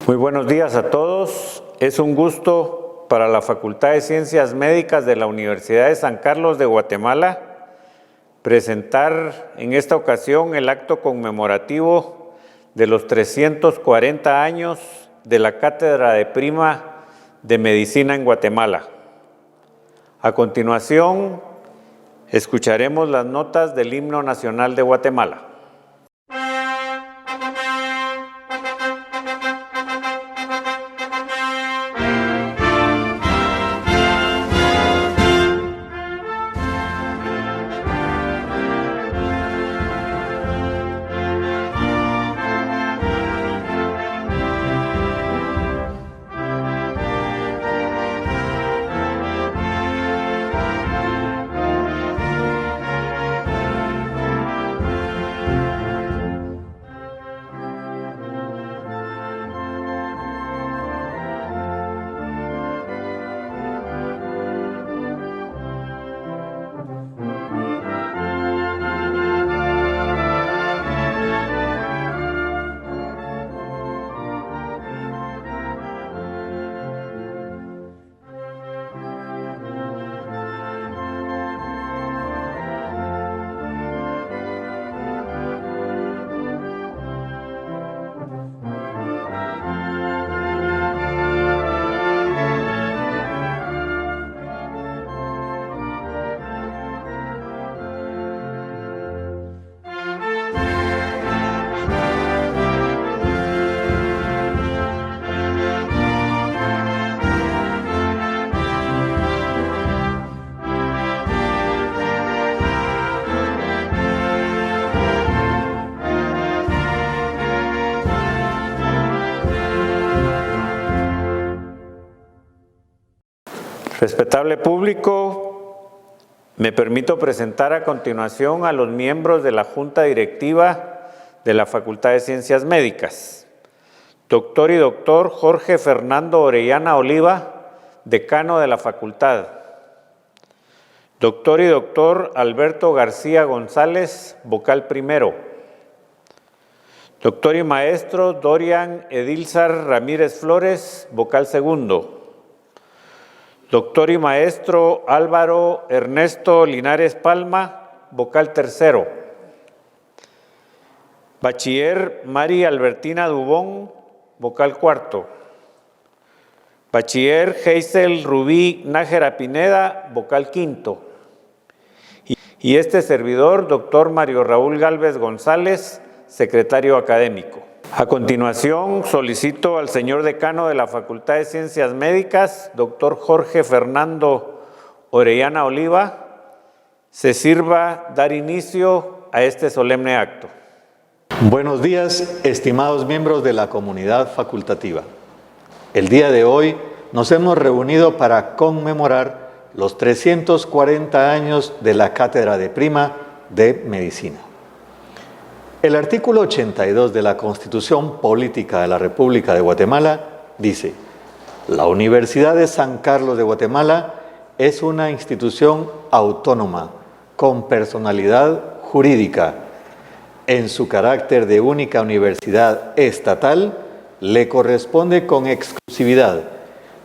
Muy buenos días a todos. Es un gusto para la Facultad de Ciencias Médicas de la Universidad de San Carlos de Guatemala presentar en esta ocasión el acto conmemorativo de los 340 años de la Cátedra de Prima de Medicina en Guatemala. A continuación, escucharemos las notas del Himno Nacional de Guatemala. Respetable público, me permito presentar a continuación a los miembros de la Junta Directiva de la Facultad de Ciencias Médicas. Doctor y doctor Jorge Fernando Orellana Oliva, decano de la Facultad. Doctor y doctor Alberto García González, vocal primero. Doctor y maestro Dorian Edilzar Ramírez Flores, vocal segundo. Doctor y maestro Álvaro Ernesto Linares Palma, vocal tercero. Bachiller María Albertina Dubón, vocal cuarto. Bachiller Geisel Rubí Nájera Pineda, vocal quinto. Y este servidor, doctor Mario Raúl Gálvez González, secretario académico. A continuación, solicito al señor decano de la Facultad de Ciencias Médicas, doctor Jorge Fernando Orellana Oliva, se sirva dar inicio a este solemne acto. Buenos días, estimados miembros de la comunidad facultativa. El día de hoy nos hemos reunido para conmemorar los 340 años de la Cátedra de Prima de Medicina. El artículo 82 de la Constitución Política de la República de Guatemala dice: la Universidad de San Carlos de Guatemala es una institución autónoma con personalidad jurídica. En su carácter de única universidad estatal, le corresponde con exclusividad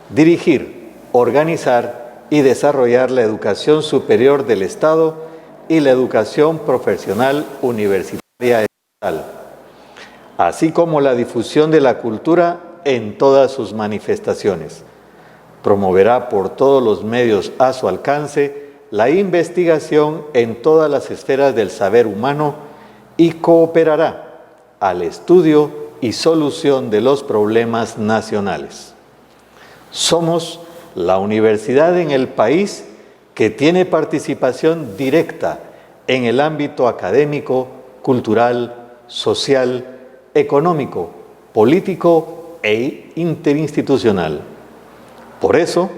dirigir, organizar y desarrollar la educación superior del Estado y la educación profesional universitaria, así como la difusión de la cultura en todas sus manifestaciones. Promoverá por todos los medios a su alcance la investigación en todas las esferas del saber humano y cooperará al estudio y solución de los problemas nacionales. Somos la universidad en el país que tiene participación directa en el ámbito académico, cultural, social, económico, político e interinstitucional. Por eso,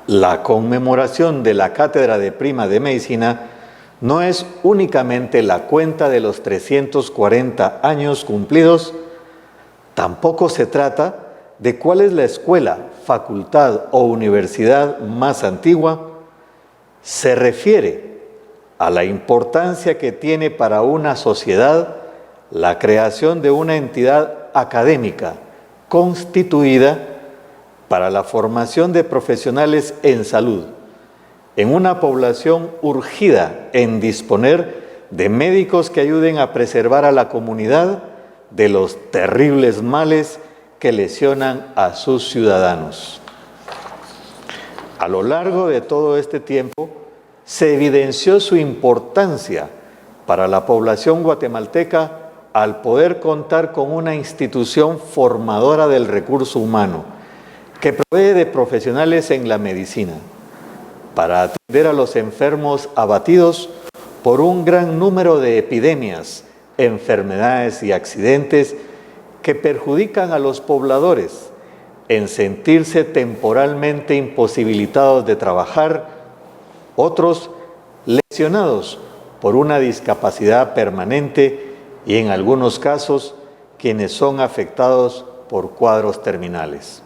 la conmemoración de la Cátedra de Prima de Medicina no es únicamente la cuenta de los 340 años cumplidos, tampoco se trata de cuál es la escuela, facultad o universidad más antigua, se refiere a la importancia que tiene para una sociedad la creación de una entidad académica constituida para la formación de profesionales en salud, en una población urgida en disponer de médicos que ayuden a preservar a la comunidad de los terribles males que lesionan a sus ciudadanos. A lo largo de todo este tiempo, se evidenció su importancia para la población guatemalteca al poder contar con una institución formadora del recurso humano que provee de profesionales en la medicina para atender a los enfermos abatidos por un gran número de epidemias, enfermedades y accidentes que perjudican a los pobladores en sentirse temporalmente imposibilitados de trabajar, otros lesionados por una discapacidad permanente y en algunos casos quienes son afectados por cuadros terminales.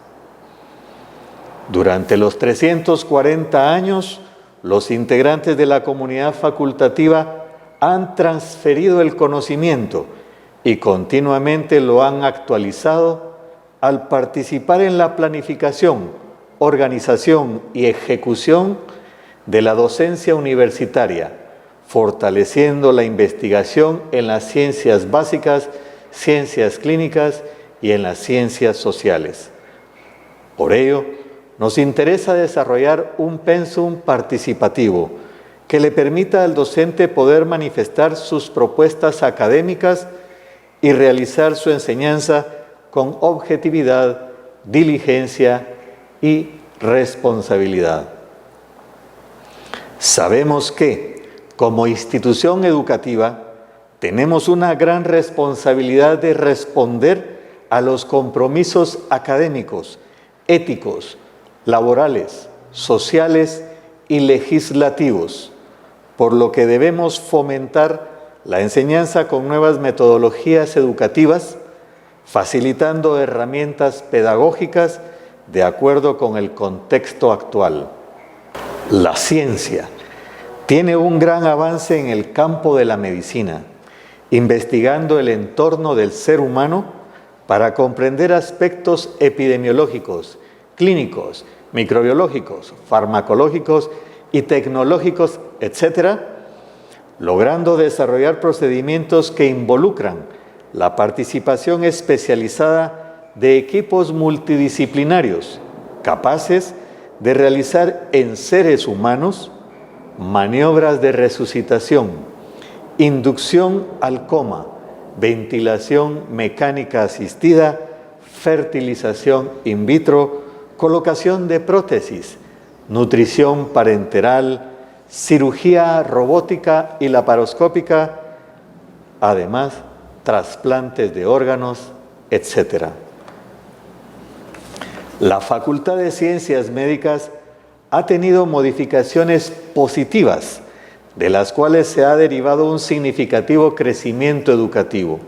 Durante los 340 años, los integrantes de la comunidad facultativa han transferido el conocimiento y continuamente lo han actualizado al participar en la planificación, organización y ejecución de la docencia universitaria, fortaleciendo la investigación en las ciencias básicas, ciencias clínicas y en las ciencias sociales. Por ello, nos interesa desarrollar un pensum participativo que le permita al docente poder manifestar sus propuestas académicas y realizar su enseñanza con objetividad, diligencia y responsabilidad. Sabemos que, como institución educativa, tenemos una gran responsabilidad de responder a los compromisos académicos, éticos, laborales, sociales y legislativos, por lo que debemos fomentar la enseñanza con nuevas metodologías educativas, facilitando herramientas pedagógicas de acuerdo con el contexto actual. La ciencia tiene un gran avance en el campo de la medicina, investigando el entorno del ser humano para comprender aspectos epidemiológicos, clínicos, microbiológicos, farmacológicos y tecnológicos, etc., logrando desarrollar procedimientos que involucran la participación especializada de equipos multidisciplinarios capaces de realizar en seres humanos maniobras de resucitación, inducción al coma, ventilación mecánica asistida, fertilización in vitro, colocación de prótesis, nutrición parenteral, cirugía robótica y laparoscópica, además trasplantes de órganos, etc. La Facultad de Ciencias Médicas ha tenido modificaciones positivas, de las cuales se ha derivado un significativo crecimiento educativo.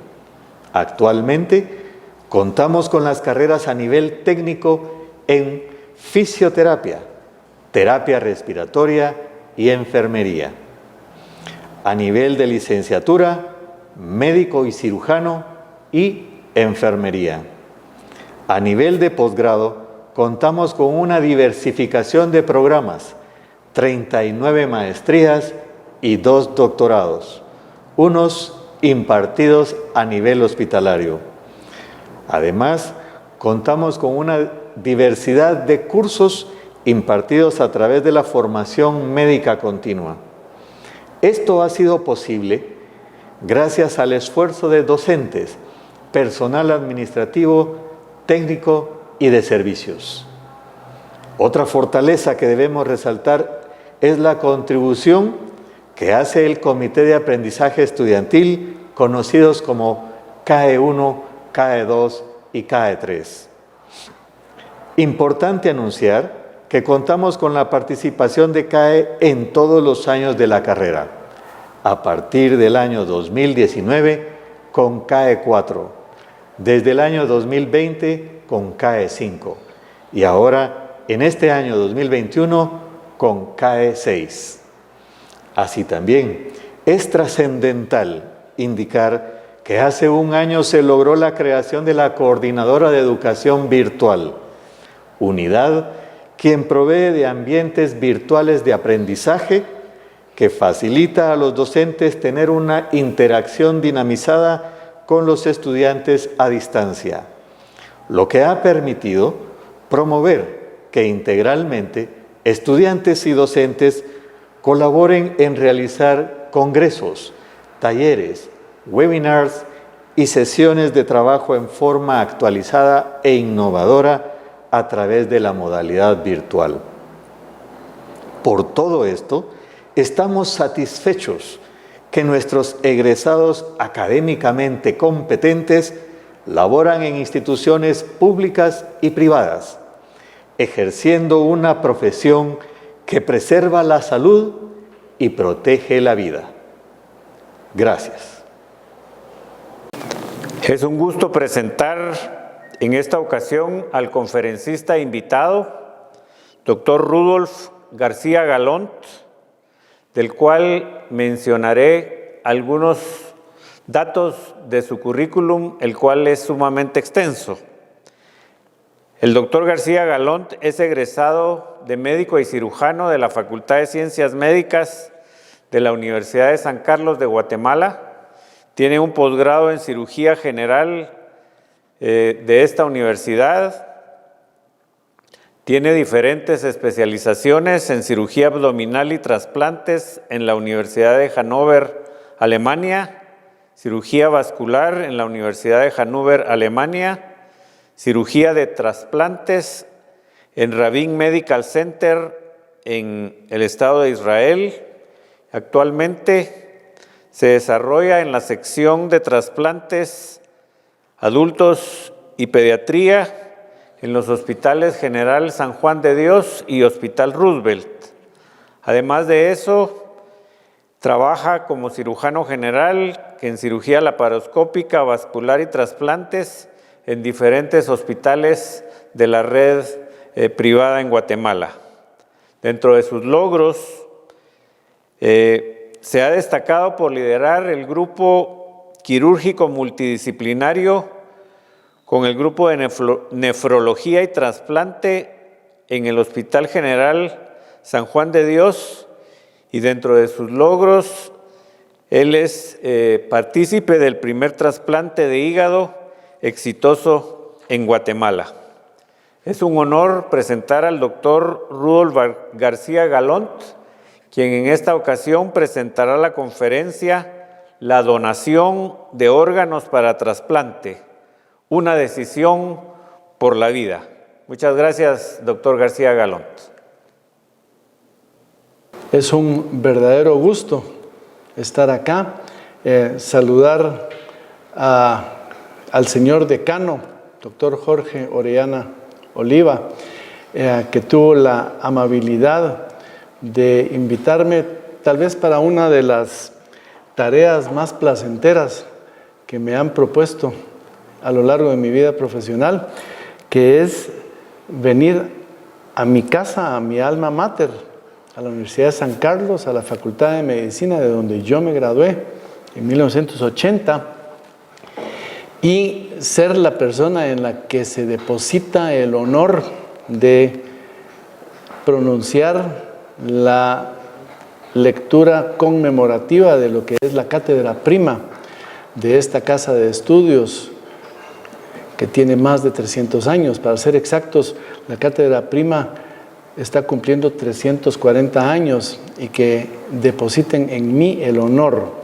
Actualmente, contamos con las carreras a nivel técnico en fisioterapia, terapia respiratoria y enfermería. A nivel de licenciatura, médico y cirujano y enfermería. A nivel de posgrado, contamos con una diversificación de programas, 39 maestrías y 2 doctorados, unos impartidos a nivel hospitalario. Además, contamos con una diversidad de cursos impartidos a través de la formación médica continua. Esto ha sido posible gracias al esfuerzo de docentes, personal administrativo, técnico y de servicios. Otra fortaleza que debemos resaltar es la contribución que hace el Comité de Aprendizaje Estudiantil, conocidos como CAE 1, CAE 2 y CAE 3. Importante anunciar que contamos con la participación de CAE en todos los años de la carrera, a partir del año 2019 con CAE 4, desde el año 2020 con CAE 5 y ahora en este año 2021 con CAE 6. Así también es trascendental indicar que que hace un año se logró la creación de la Coordinadora de Educación Virtual, unidad quien provee de ambientes virtuales de aprendizaje que facilita a los docentes tener una interacción dinamizada con los estudiantes a distancia, lo que ha permitido promover que integralmente estudiantes y docentes colaboren en realizar congresos, talleres, webinars y sesiones de trabajo en forma actualizada e innovadora a través de la modalidad virtual. Por todo esto, estamos satisfechos que nuestros egresados académicamente competentes laboran en instituciones públicas y privadas, ejerciendo una profesión que preserva la salud y protege la vida. Gracias. Es un gusto presentar en esta ocasión al conferencista invitado, doctor Rudolf García Galont, del cual mencionaré algunos datos de su currículum, el cual es sumamente extenso. El doctor García Galont es egresado de médico y cirujano de la Facultad de Ciencias Médicas de la Universidad de San Carlos de Guatemala. Tiene un posgrado en cirugía general de esta universidad. Tiene diferentes especializaciones en cirugía abdominal y trasplantes en la Universidad de Hannover, Alemania, cirugía vascular en la Universidad de Hannover, Alemania, cirugía de trasplantes en Rabin Medical Center en el Estado de Israel. Actualmente se desarrolla en la sección de trasplantes adultos y pediatría en los hospitales General San Juan de Dios y Hospital Roosevelt. Además de eso, trabaja como cirujano general en cirugía laparoscópica, vascular y trasplantes en diferentes hospitales de la red privada en Guatemala. Dentro de sus logros, se ha destacado por liderar el grupo quirúrgico multidisciplinario con el grupo de nefrología y trasplante en el Hospital General San Juan de Dios, y dentro de sus logros, él es partícipe del primer trasplante de hígado exitoso en Guatemala. Es un honor presentar al doctor Rudolf García Galont, quien en esta ocasión presentará la conferencia La donación de órganos para trasplante, una decisión por la vida. Muchas gracias, doctor García Galont. Es un verdadero gusto estar acá, saludar al señor decano, doctor Jorge Orellana Oliva, que tuvo la amabilidad de invitarme tal vez para una de las tareas más placenteras que me han propuesto a lo largo de mi vida profesional, que es venir a mi casa, a mi alma mater, a la Universidad de San Carlos, a la Facultad de Medicina, de donde yo me gradué en 1980, y ser la persona en la que se deposita el honor de pronunciar la lectura conmemorativa de lo que es la cátedra prima de esta casa de estudios, que tiene más de 300 años. Para ser exactos, la cátedra prima está cumpliendo 340 años, y que depositen en mí el honor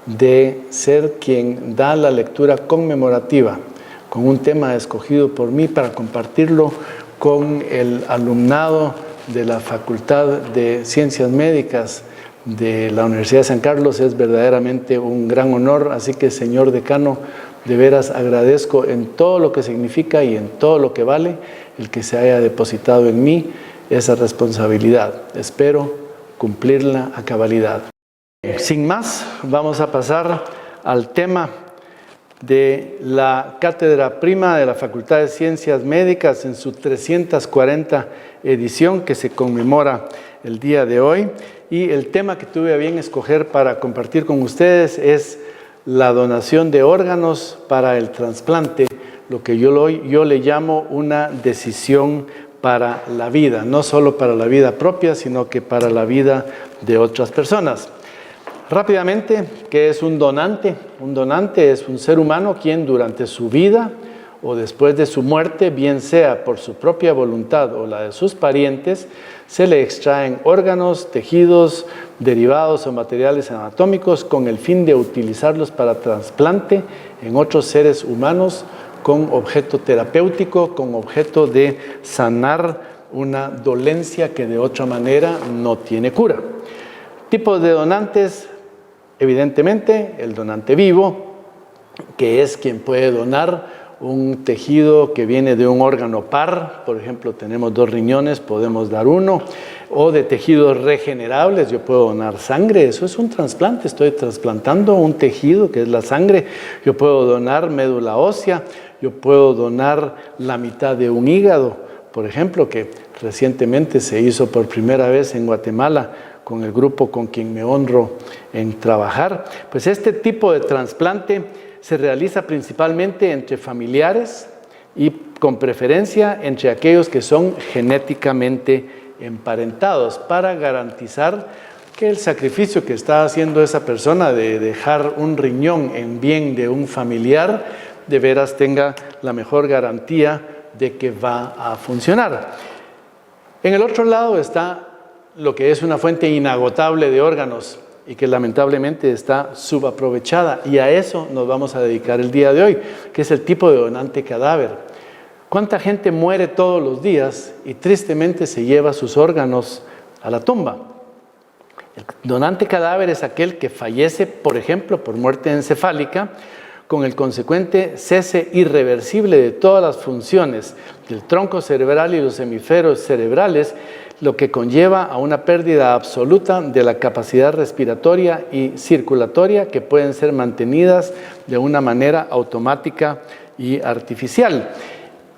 de ser quien da la lectura conmemorativa con un tema escogido por mí para compartirlo con el alumnado de la Facultad de Ciencias Médicas de la Universidad de San Carlos es verdaderamente un gran honor. Así que, señor decano, de veras agradezco en todo lo que significa y en todo lo que vale el que se haya depositado en mí esa responsabilidad. Espero cumplirla a cabalidad. Sin más, vamos a pasar al tema de la cátedra prima de la Facultad de Ciencias Médicas en su 340 edición, que se conmemora el día de hoy. Y el tema que tuve a bien escoger para compartir con ustedes es la donación de órganos para el trasplante, lo que yo le llamo una decisión para la vida, no solo para la vida propia, sino que para la vida de otras personas. Rápidamente, ¿qué es un donante? Un donante es un ser humano quien durante su vida o después de su muerte, bien sea por su propia voluntad o la de sus parientes, se le extraen órganos, tejidos, derivados o materiales anatómicos con el fin de utilizarlos para trasplante en otros seres humanos con objeto terapéutico, con objeto de sanar una dolencia que de otra manera no tiene cura. Tipos de donantes, evidentemente, el donante vivo, que es quien puede donar un tejido que viene de un órgano par, por ejemplo, tenemos 2 riñones, podemos dar uno, o de tejidos regenerables, yo puedo donar sangre, eso es un trasplante, estoy trasplantando un tejido que es la sangre, yo puedo donar médula ósea, yo puedo donar la mitad de un hígado, por ejemplo, que recientemente se hizo por primera vez en Guatemala con el grupo con quien me honro en trabajar. Pues este tipo de trasplante se realiza principalmente entre familiares y con preferencia entre aquellos que son genéticamente emparentados para garantizar que el sacrificio que está haciendo esa persona de dejar un riñón en bien de un familiar de veras tenga la mejor garantía de que va a funcionar. En el otro lado está lo que es una fuente inagotable de órganos y que lamentablemente está subaprovechada, y a eso nos vamos a dedicar el día de hoy, que es el tipo de donante cadáver. ¿Cuánta gente muere todos los días y tristemente se lleva sus órganos a la tumba? El donante cadáver es aquel que fallece, por ejemplo, por muerte encefálica, con el consecuente cese irreversible de todas las funciones del tronco cerebral y los hemisferios cerebrales, lo que conlleva a una pérdida absoluta de la capacidad respiratoria y circulatoria que pueden ser mantenidas de una manera automática y artificial.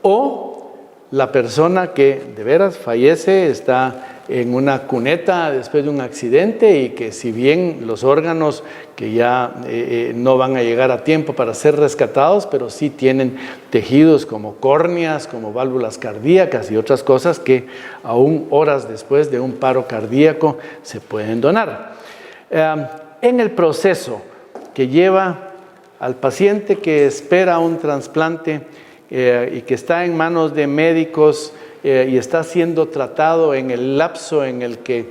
O la persona que de veras fallece está en una cuneta después de un accidente y que si bien los órganos que ya no van a llegar a tiempo para ser rescatados, pero sí tienen tejidos como córneas, como válvulas cardíacas y otras cosas que aún horas después de un paro cardíaco se pueden donar. En el proceso que lleva al paciente que espera un trasplante y que está en manos de médicos y está siendo tratado en el lapso en el que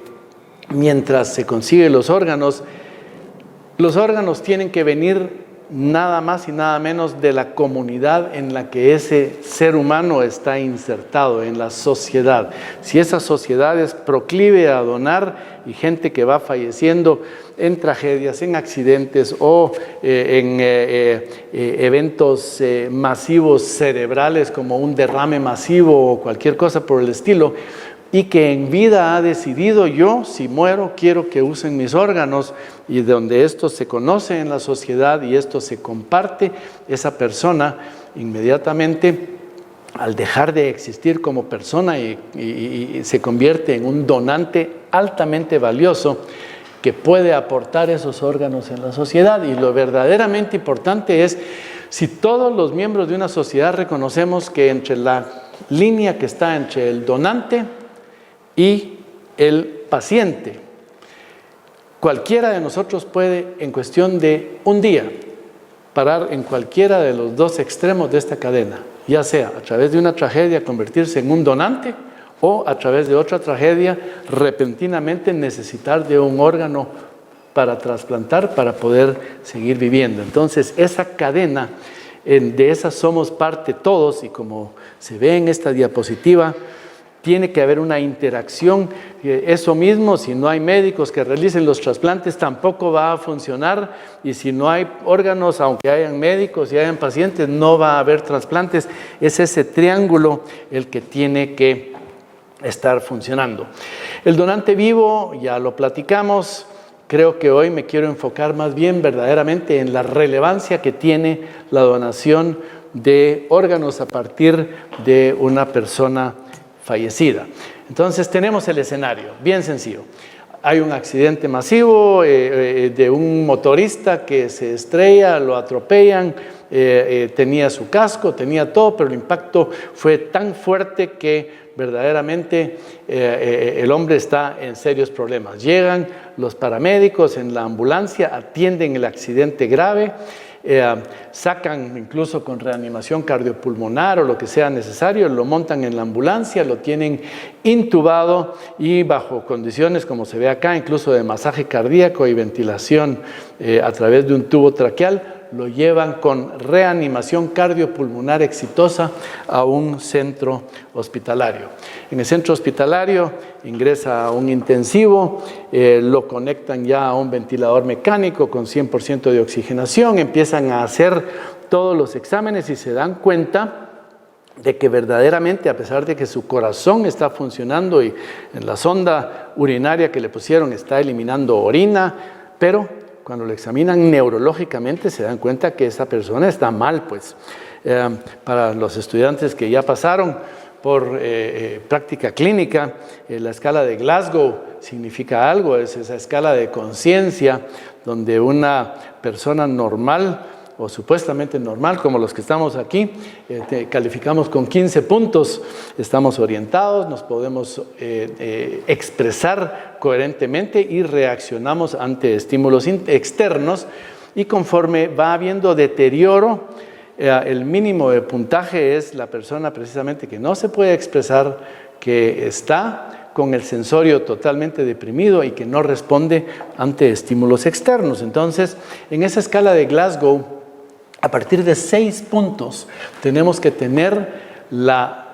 mientras se consiguen los órganos tienen que venir nada más y nada menos de la comunidad en la que ese ser humano está insertado, en la sociedad. Si esa sociedad es proclive a donar y gente que va falleciendo en tragedias, en accidentes o en eventos masivos cerebrales como un derrame masivo o cualquier cosa por el estilo, y que en vida ha decidido yo, si muero, quiero que usen mis órganos, y donde esto se conoce en la sociedad y esto se comparte, esa persona inmediatamente, al dejar de existir como persona y se convierte en un donante altamente valioso que puede aportar esos órganos en la sociedad. Y lo verdaderamente importante es, si todos los miembros de una sociedad reconocemos que entre la línea que está entre el donante y el paciente, cualquiera de nosotros puede en cuestión de un día parar en cualquiera de los 2 extremos de esta cadena, ya sea a través de una tragedia convertirse en un donante o a través de otra tragedia repentinamente necesitar de un órgano para trasplantar para poder seguir viviendo. Entonces esa cadena, de esa somos parte todos, y como se ve en esta diapositiva, tiene que haber una interacción. Eso mismo, si no hay médicos que realicen los trasplantes, tampoco va a funcionar, y si no hay órganos, aunque hayan médicos y hayan pacientes, no va a haber trasplantes. Es ese triángulo el que tiene que estar funcionando. El donante vivo, ya lo platicamos. Creo que hoy me quiero enfocar más bien verdaderamente en la relevancia que tiene la donación de órganos a partir de una persona fallecida. Entonces tenemos el escenario, bien sencillo. hay un accidente masivo de un motorista que se estrella, lo atropellan, tenía su casco, tenía todo, pero el impacto fue tan fuerte que verdaderamente el hombre está en serios problemas. Llegan los paramédicos en la ambulancia, atienden el accidente grave, sacan incluso con reanimación cardiopulmonar o lo que sea necesario, lo montan en la ambulancia, lo tienen intubado y bajo condiciones como se ve acá, incluso de masaje cardíaco y ventilación a través de un tubo traqueal, lo llevan con reanimación cardiopulmonar exitosa a un centro hospitalario. En el centro hospitalario ingresa a un intensivo, lo conectan ya a un ventilador mecánico con 100% de oxigenación, empiezan a hacer todos los exámenes y se dan cuenta de que verdaderamente, a pesar de que su corazón está funcionando y en la sonda urinaria que le pusieron está eliminando orina, pero cuando lo examinan neurológicamente se dan cuenta que esa persona está mal, pues. Para los estudiantes que ya pasaron por práctica clínica, la escala de Glasgow significa algo, es esa escala de conciencia donde una persona normal o supuestamente normal, como los que estamos aquí, calificamos con 15 puntos, estamos orientados, nos podemos expresar coherentemente y reaccionamos ante estímulos externos, y conforme va habiendo deterioro, el mínimo de puntaje es la persona precisamente que no se puede expresar, que está con el sensorio totalmente deprimido y que no responde ante estímulos externos. Entonces, en esa escala de Glasgow, a partir de 6 puntos, tenemos que tener la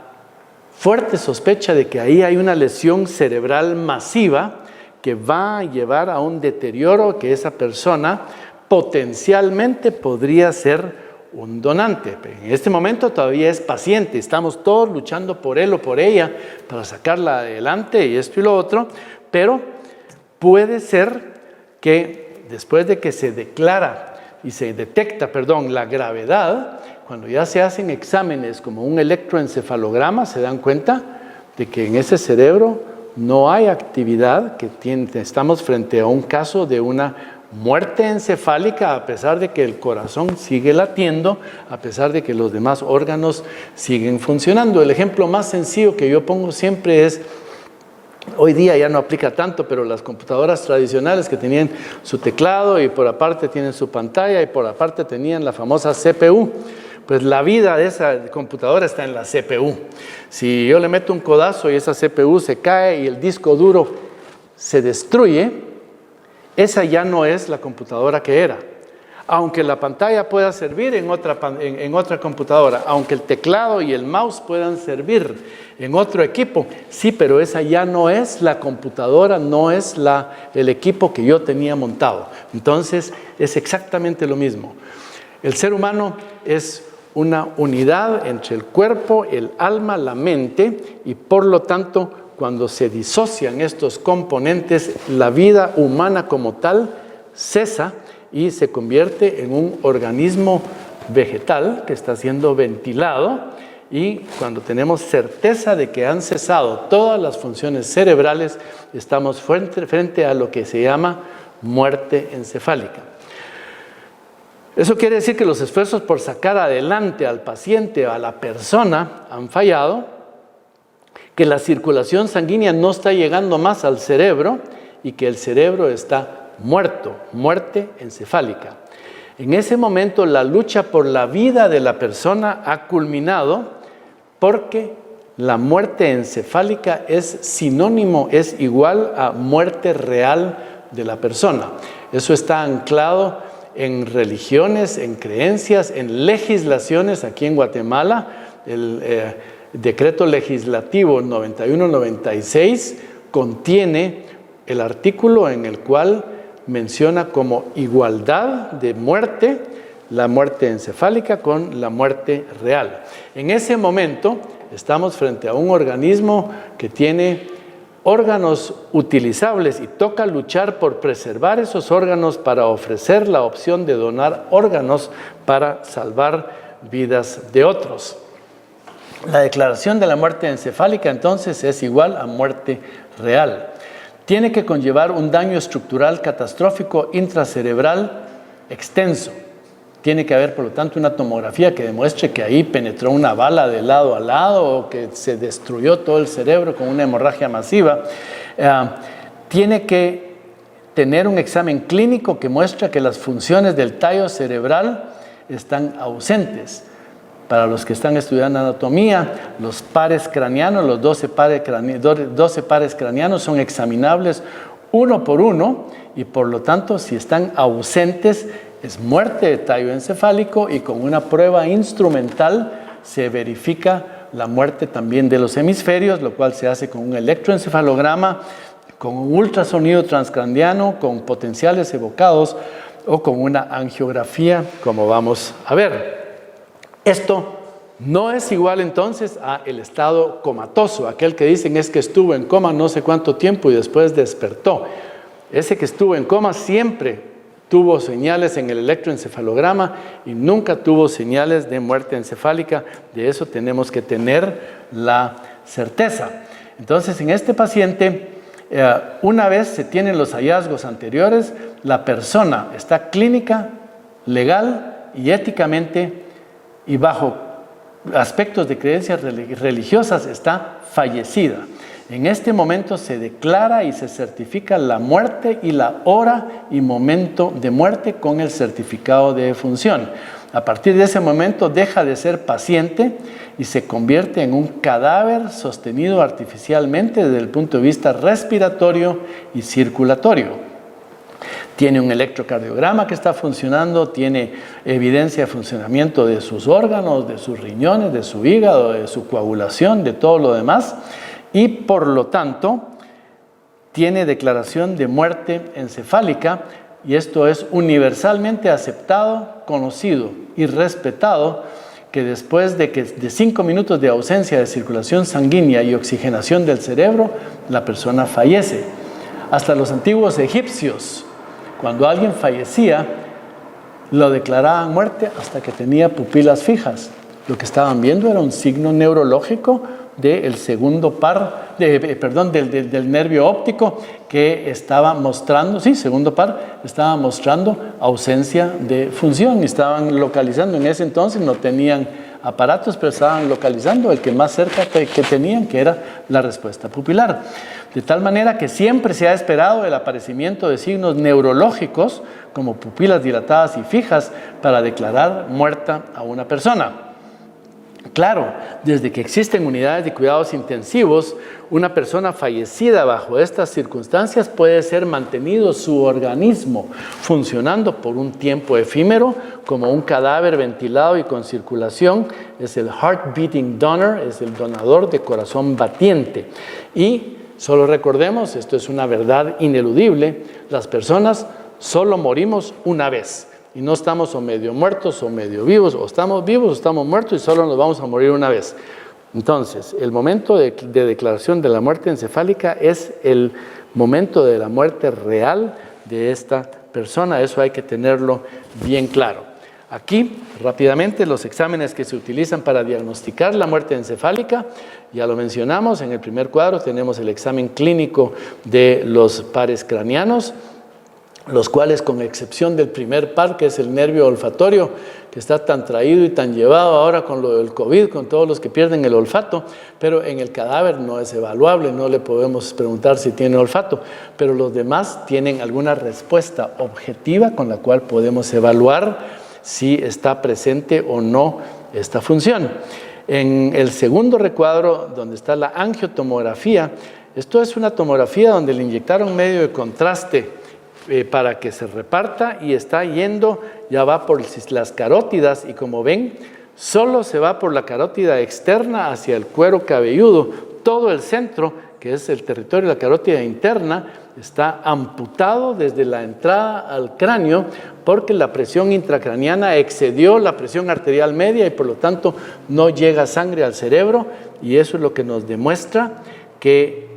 fuerte sospecha de que ahí hay una lesión cerebral masiva que va a llevar a un deterioro, que esa persona potencialmente podría ser un donante. En este momento todavía es paciente, estamos todos luchando por él o por ella para sacarla adelante y esto y lo otro, pero puede ser que después de que se declara y se detecta, la gravedad, cuando ya se hacen exámenes como un electroencefalograma, se dan cuenta de que en ese cerebro no hay actividad, que estamos frente a un caso de una muerte encefálica, a pesar de que el corazón sigue latiendo, a pesar de que los demás órganos siguen funcionando. El ejemplo más sencillo que yo pongo siempre es, hoy día ya no aplica tanto, pero las computadoras tradicionales que tenían su teclado y por aparte tienen su pantalla y por aparte tenían la famosa CPU, pues la vida de esa computadora está en la CPU. Si yo le meto un codazo y esa CPU se cae y el disco duro se destruye, esa ya no es la computadora que era. Aunque la pantalla pueda servir en otra computadora, aunque el teclado y el mouse puedan servir en otro equipo, sí, pero esa ya no es la computadora, no es el equipo que yo tenía montado. Entonces, es exactamente lo mismo. El ser humano es una unidad entre el cuerpo, el alma, la mente, y por lo tanto, cuando se disocian estos componentes, la vida humana como tal cesa y se convierte en un organismo vegetal que está siendo ventilado, y cuando tenemos certeza de que han cesado todas las funciones cerebrales, estamos frente a lo que se llama muerte encefálica. Eso quiere decir que los esfuerzos por sacar adelante al paciente o a la persona han fallado, que la circulación sanguínea no está llegando más al cerebro y que el cerebro está muerto, muerte encefálica. En ese momento la lucha por la vida de la persona ha culminado, porque la muerte encefálica es sinónimo, es igual a muerte real de la persona. Eso está anclado en religiones, en creencias, en legislaciones. Aquí en Guatemala, el decreto legislativo 91-96 contiene el artículo en el cual menciona como igualdad de muerte la muerte encefálica con la muerte real. En ese momento estamos frente a un organismo que tiene órganos utilizables y toca luchar por preservar esos órganos para ofrecer la opción de donar órganos para salvar vidas de otros. La declaración de la muerte encefálica entonces es igual a muerte real. tiene que conllevar un daño estructural catastrófico intracerebral extenso. Tiene que haber, por lo tanto, una tomografía que demuestre que ahí penetró una bala de lado a lado o que se destruyó todo el cerebro con una hemorragia masiva. Tiene que tener un examen clínico que muestra que las funciones del tallo cerebral están ausentes. Para los que están estudiando anatomía, los pares craneanos, los 12 pares craneanos son examinables uno por uno y por lo tanto, si están ausentes, es muerte de tallo encefálico y con una prueba instrumental se verifica la muerte también de los hemisferios, lo cual se hace con un electroencefalograma, con un ultrasonido transcraniano, con potenciales evocados o con una angiografía, como vamos a ver. Esto no es igual entonces a el estado comatoso, aquel que dicen es que estuvo en coma no sé cuánto tiempo y después despertó. Ese que estuvo en coma siempre tuvo señales en el electroencefalograma y nunca tuvo señales de muerte encefálica. De eso tenemos que tener la certeza. Entonces, en este paciente, una vez se tienen los hallazgos anteriores, la persona está clínica, legal y éticamente y bajo aspectos de creencias religiosas está fallecida. En este momento se declara y se certifica la muerte y la hora y momento de muerte con el certificado de defunción. A partir de ese momento deja de ser paciente y se convierte en un cadáver sostenido artificialmente desde el punto de vista respiratorio y circulatorio. Tiene un electrocardiograma que está funcionando, tiene evidencia de funcionamiento de sus órganos, de sus riñones, de su hígado, de su coagulación, de todo lo demás. Y por lo tanto, tiene declaración de muerte encefálica y esto es universalmente aceptado, conocido y respetado que después de 5 minutos de ausencia de circulación sanguínea y oxigenación del cerebro, la persona fallece. Hasta los antiguos egipcios, cuando alguien fallecía, lo declaraban muerte hasta que tenía pupilas fijas. Lo que estaban viendo era un signo neurológico del segundo par, del nervio óptico que estaba mostrando, segundo par, estaba mostrando ausencia de función. Estaban localizando, en ese entonces no tenían aparatos, pero estaban localizando el que más cerca que tenían, que era la respuesta pupilar. De tal manera que siempre se ha esperado el aparecimiento de signos neurológicos como pupilas dilatadas y fijas para declarar muerta a una persona. Claro, desde que existen unidades de cuidados intensivos, una persona fallecida bajo estas circunstancias puede ser mantenido su organismo funcionando por un tiempo efímero como un cadáver ventilado y con circulación. Es el heart beating donor, es el donador de corazón batiente. Y solo recordemos, esto es una verdad ineludible, las personas solo morimos una vez. Y no estamos o medio muertos o medio vivos, o estamos vivos o estamos muertos y solo nos vamos a morir una vez. Entonces, el momento de declaración de la muerte encefálica es el momento de la muerte real de esta persona. Eso hay que tenerlo bien claro. Aquí, rápidamente, los exámenes que se utilizan para diagnosticar la muerte encefálica, ya lo mencionamos, en el primer cuadro tenemos el examen clínico de los pares craneanos, los cuales, con excepción del primer par, que es el nervio olfatorio, que está tan traído y tan llevado ahora con lo del COVID, con todos los que pierden el olfato, pero en el cadáver no es evaluable, no le podemos preguntar si tiene olfato, pero los demás tienen alguna respuesta objetiva con la cual podemos evaluar si está presente o no esta función. En el segundo recuadro, donde está la angiotomografía, esto es una tomografía donde le inyectaron medio de contraste para que se reparta y está yendo, ya va por las carótidas y como ven, solo se va por la carótida externa hacia el cuero cabelludo. Todo el centro, que es el territorio de la carótida interna, está amputado desde la entrada al cráneo porque la presión intracraniana excedió la presión arterial media y por lo tanto no llega sangre al cerebro y eso es lo que nos demuestra que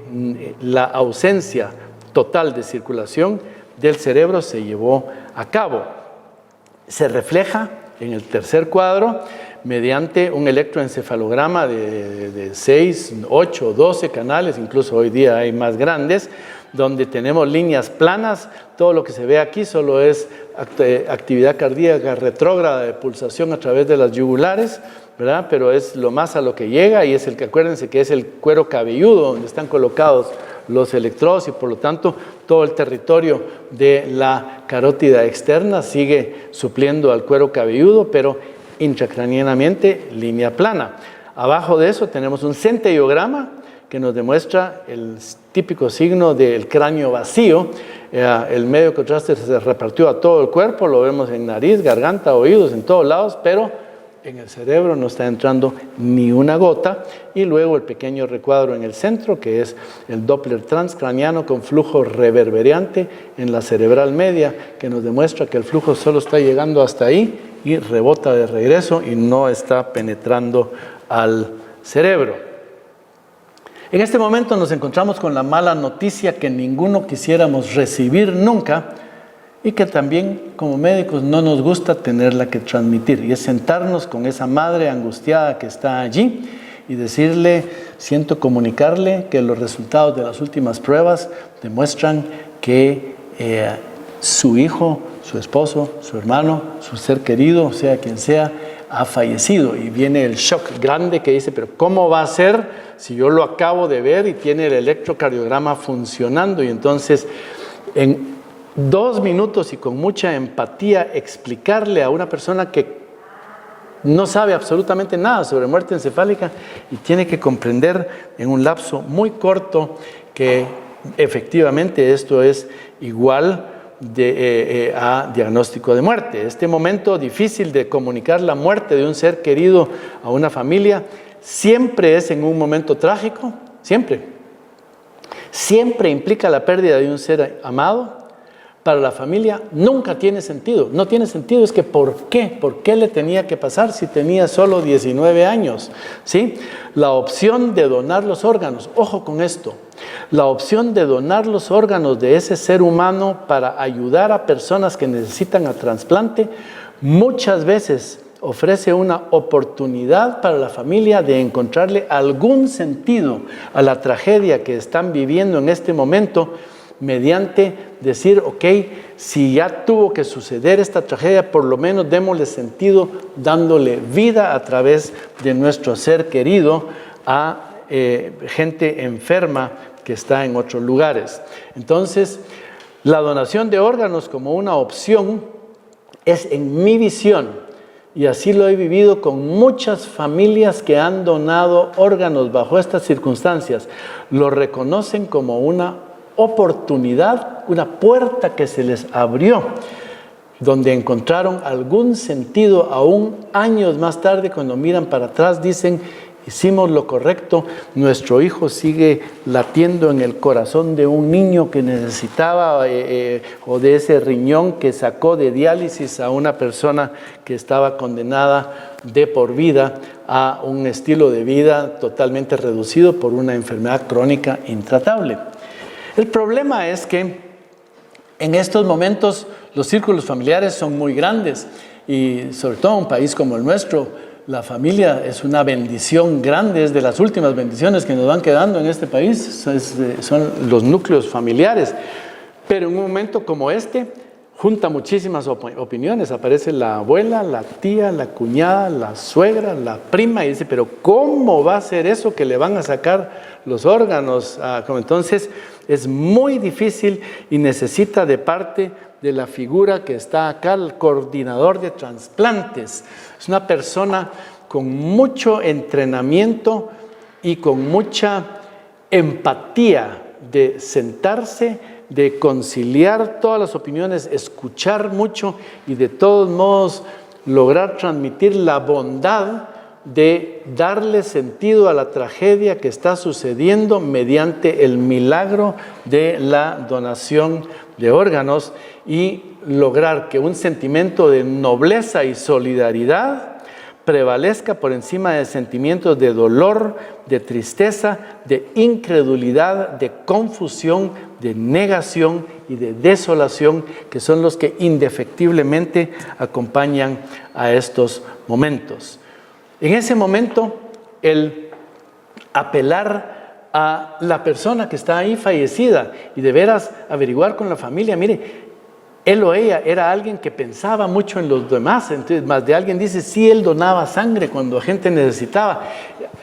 la ausencia total de circulación del cerebro se llevó a cabo. Se refleja en el tercer cuadro mediante un electroencefalograma de 6, 8, 12 canales, incluso hoy día hay más grandes, donde tenemos líneas planas. Todo lo que se ve aquí solo es actividad cardíaca retrógrada de pulsación a través de las yugulares, ¿verdad? Pero es lo más a lo que llega, y es el que, acuérdense que es el cuero cabelludo donde están colocados los electrodos, y por lo tanto todo el territorio de la carótida externa sigue supliendo al cuero cabelludo, pero intracraneanamente línea plana. Abajo de eso tenemos un centellograma que nos demuestra el típico signo del cráneo vacío. El medio contraste se repartió a todo el cuerpo, lo vemos en nariz, garganta, oídos, en todos lados, pero en el cerebro no está entrando ni una gota. Y luego el pequeño recuadro en el centro, que es el Doppler transcraniano con flujo reverberante en la cerebral media, que nos demuestra que el flujo solo está llegando hasta ahí y rebota de regreso y no está penetrando al cerebro. En este momento nos encontramos con la mala noticia que ninguno quisiéramos recibir nunca, y que también como médicos no nos gusta tenerla que transmitir, y es sentarnos con esa madre angustiada que está allí y decirle: siento comunicarle que los resultados de las últimas pruebas demuestran que su hijo, su esposo, su hermano, su ser querido, sea quien sea, ha fallecido. Y viene el shock grande que dice: pero ¿cómo va a ser si yo lo acabo de ver y tiene el electrocardiograma funcionando? Y entonces, en 2 minutos y con mucha empatía, explicarle a una persona que no sabe absolutamente nada sobre muerte encefálica y tiene que comprender en un lapso muy corto que efectivamente esto es igual a diagnóstico de muerte. Este momento difícil de comunicar la muerte de un ser querido a una familia siempre es en un momento trágico, siempre implica la pérdida de un ser amado. Para la familia nunca tiene sentido, no tiene sentido. Es que ¿por qué le tenía que pasar si tenía solo 19 años? ¿Sí? La opción de donar los órganos, ojo con esto, la opción de donar los órganos de ese ser humano para ayudar a personas que necesitan a trasplante, muchas veces ofrece una oportunidad para la familia de encontrarle algún sentido a la tragedia que están viviendo en este momento, mediante decir: ok, si ya tuvo que suceder esta tragedia, por lo menos démosle sentido dándole vida a través de nuestro ser querido a gente enferma que está en otros lugares. Entonces, la donación de órganos como una opción es, en mi visión, y así lo he vivido con muchas familias que han donado órganos bajo estas circunstancias, lo reconocen como una oportunidad, una puerta que se les abrió, donde encontraron algún sentido. Aún años más tarde, cuando miran para atrás, dicen: hicimos lo correcto, nuestro hijo sigue latiendo en el corazón de un niño que necesitaba, o de ese riñón que sacó de diálisis a una persona que estaba condenada de por vida a un estilo de vida totalmente reducido por una enfermedad crónica intratable. El problema es que en estos momentos los círculos familiares son muy grandes, y sobre todo en un país como el nuestro, la familia es una bendición grande, es de las últimas bendiciones que nos van quedando en este país, son los núcleos familiares. Pero en un momento como este, junta muchísimas opiniones. Aparece la abuela, la tía, la cuñada, la suegra, la prima, y dice: pero ¿cómo va a ser eso que le van a sacar los órganos? Entonces es muy difícil, y necesita de parte de la figura que está acá, el coordinador de trasplantes. Es una persona con mucho entrenamiento y con mucha empatía de sentarse, de conciliar todas las opiniones, escuchar mucho y de todos modos lograr transmitir la bondad de darle sentido a la tragedia que está sucediendo mediante el milagro de la donación de órganos, y lograr que un sentimiento de nobleza y solidaridad prevalezca por encima de sentimientos de dolor, de tristeza, de incredulidad, de confusión, de negación y de desolación, que son los que indefectiblemente acompañan a estos momentos. En ese momento, el apelar a la persona que está ahí fallecida y de veras averiguar con la familia, mire, él o ella era alguien que pensaba mucho en los demás, entonces más de alguien dice, sí, él donaba sangre cuando gente necesitaba,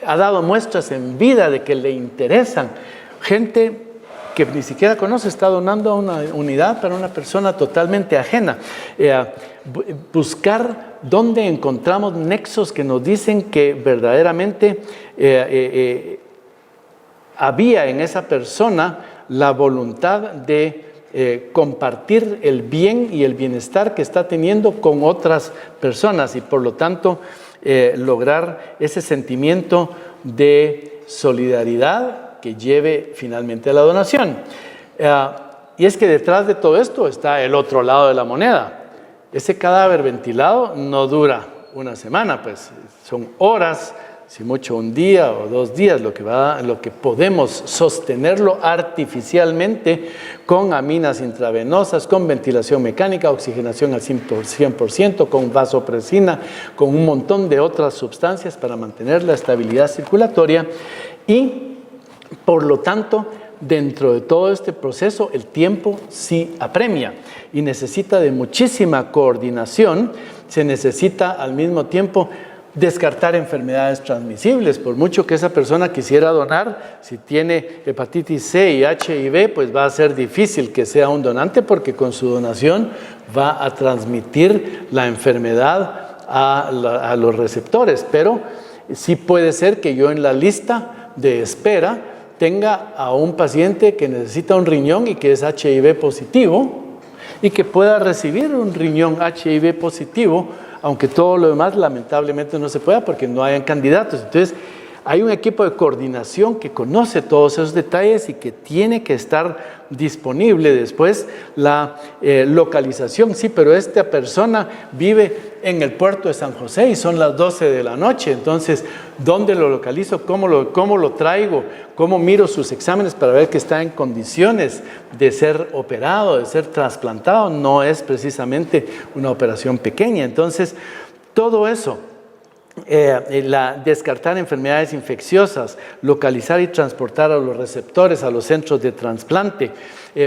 ha dado muestras en vida de que le interesan, gente que ni siquiera conoce está donando a una unidad para una persona totalmente ajena. Buscar dónde encontramos nexos que nos dicen que verdaderamente había en esa persona la voluntad de compartir el bien y el bienestar que está teniendo con otras personas y por lo tanto lograr ese sentimiento de solidaridad que lleve finalmente a la donación. Y es que detrás de todo esto está el otro lado de la moneda. Ese cadáver ventilado no dura una semana, pues son horas, si mucho un día o 2 días, lo que podemos sostenerlo artificialmente con aminas intravenosas, con ventilación mecánica, oxigenación al 100%, con vasopresina, con un montón de otras sustancias para mantener la estabilidad circulatoria y, por lo tanto, dentro de todo este proceso, el tiempo sí apremia y necesita de muchísima coordinación, se necesita al mismo tiempo descartar enfermedades transmisibles. Por mucho que esa persona quisiera donar, si tiene hepatitis C y HIV, pues va a ser difícil que sea un donante porque con su donación va a transmitir la enfermedad a los receptores. Pero sí puede ser que yo en la lista de espera tenga a un paciente que necesita un riñón y que es HIV positivo y que pueda recibir un riñón HIV positivo, aunque todo lo demás lamentablemente no se pueda porque no hayan candidatos. Entonces, hay un equipo de coordinación que conoce todos esos detalles y que tiene que estar disponible. Después, la localización, sí, pero esta persona vive en el puerto de San José y son las 12 de la noche. Entonces, ¿dónde lo localizo? ¿Cómo lo traigo? ¿Cómo miro sus exámenes para ver que está en condiciones de ser operado, de ser trasplantado? No es precisamente una operación pequeña. Entonces, todo eso, descartar enfermedades infecciosas, localizar y transportar a los receptores a los centros de trasplante,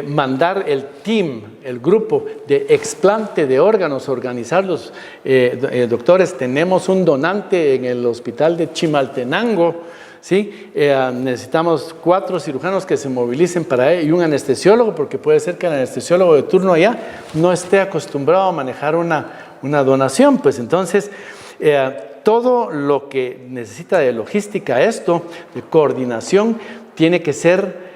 mandar el team, el grupo de explante de órganos, organizarlos. Doctores, tenemos un donante en el hospital de Chimaltenango, ¿sí? Necesitamos 4 cirujanos que se movilicen para ello y un anestesiólogo, porque puede ser que el anestesiólogo de turno allá no esté acostumbrado a manejar una donación. Pues entonces, todo lo que necesita de logística, esto, de coordinación, tiene que ser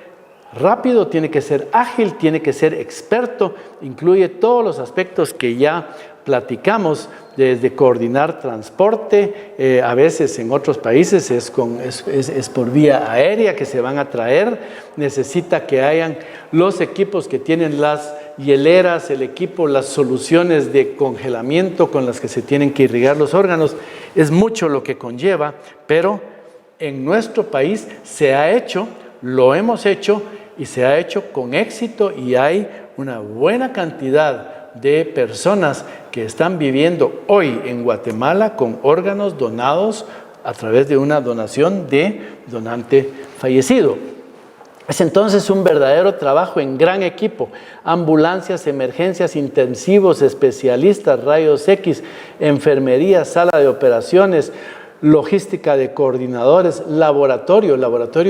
rápido, tiene que ser ágil, tiene que ser experto, incluye todos los aspectos que ya platicamos, desde coordinar transporte, a veces en otros países es por vía aérea que se van a traer, necesita que hayan los equipos que tienen las hieleras, el equipo, las soluciones de congelamiento con las que se tienen que irrigar los órganos, es mucho lo que conlleva, pero en nuestro país se ha hecho, lo hemos hecho y se ha hecho con éxito y hay una buena cantidad de personas que están viviendo hoy en Guatemala con órganos donados a través de una donación de donante fallecido. Es entonces un verdadero trabajo en gran equipo, ambulancias, emergencias, intensivos, especialistas, rayos X, enfermería, sala de operaciones, logística de coordinadores, laboratorio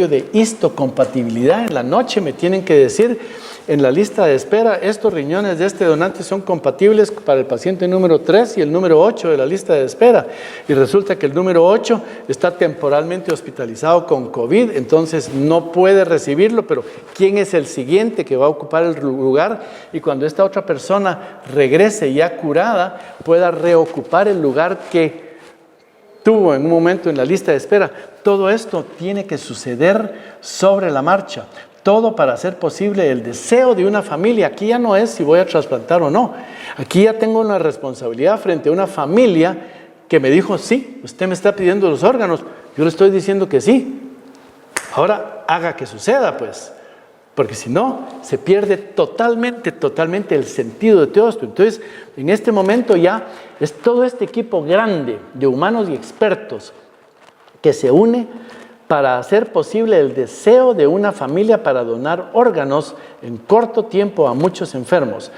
de histocompatibilidad. En la noche me tienen que decir en la lista de espera, estos riñones de este donante son compatibles para el paciente número 3 y el número 8 de la lista de espera. Y resulta que el número 8 está temporalmente hospitalizado con COVID, entonces no puede recibirlo, pero ¿quién es el siguiente que va a ocupar el lugar? Y cuando esta otra persona regrese ya curada, pueda reocupar el lugar que tuvo en un momento en la lista de espera. Todo esto tiene que suceder sobre la marcha. Todo para hacer posible el deseo de una familia. Aquí ya no es si voy a trasplantar o no. Aquí ya tengo una responsabilidad frente a una familia que me dijo, sí, usted me está pidiendo los órganos. Yo le estoy diciendo que sí. Ahora haga que suceda, pues. Porque si no, se pierde totalmente el sentido de todo esto. Entonces, en este momento ya es todo este equipo grande de humanos y expertos que se une para hacer posible el deseo de una familia para donar órganos en corto tiempo a muchos enfermos.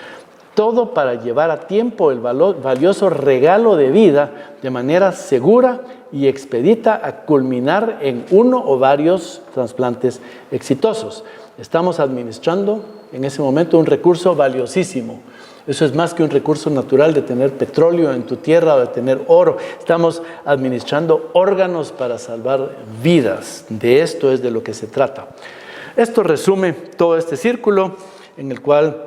Todo para llevar a tiempo el valioso regalo de vida de manera segura y expedita a culminar en uno o varios trasplantes exitosos. Estamos administrando en ese momento un recurso valiosísimo. Eso es más que un recurso natural de tener petróleo en tu tierra o de tener oro. Estamos administrando órganos para salvar vidas. De esto es de lo que se trata. Esto resume todo este círculo en el cual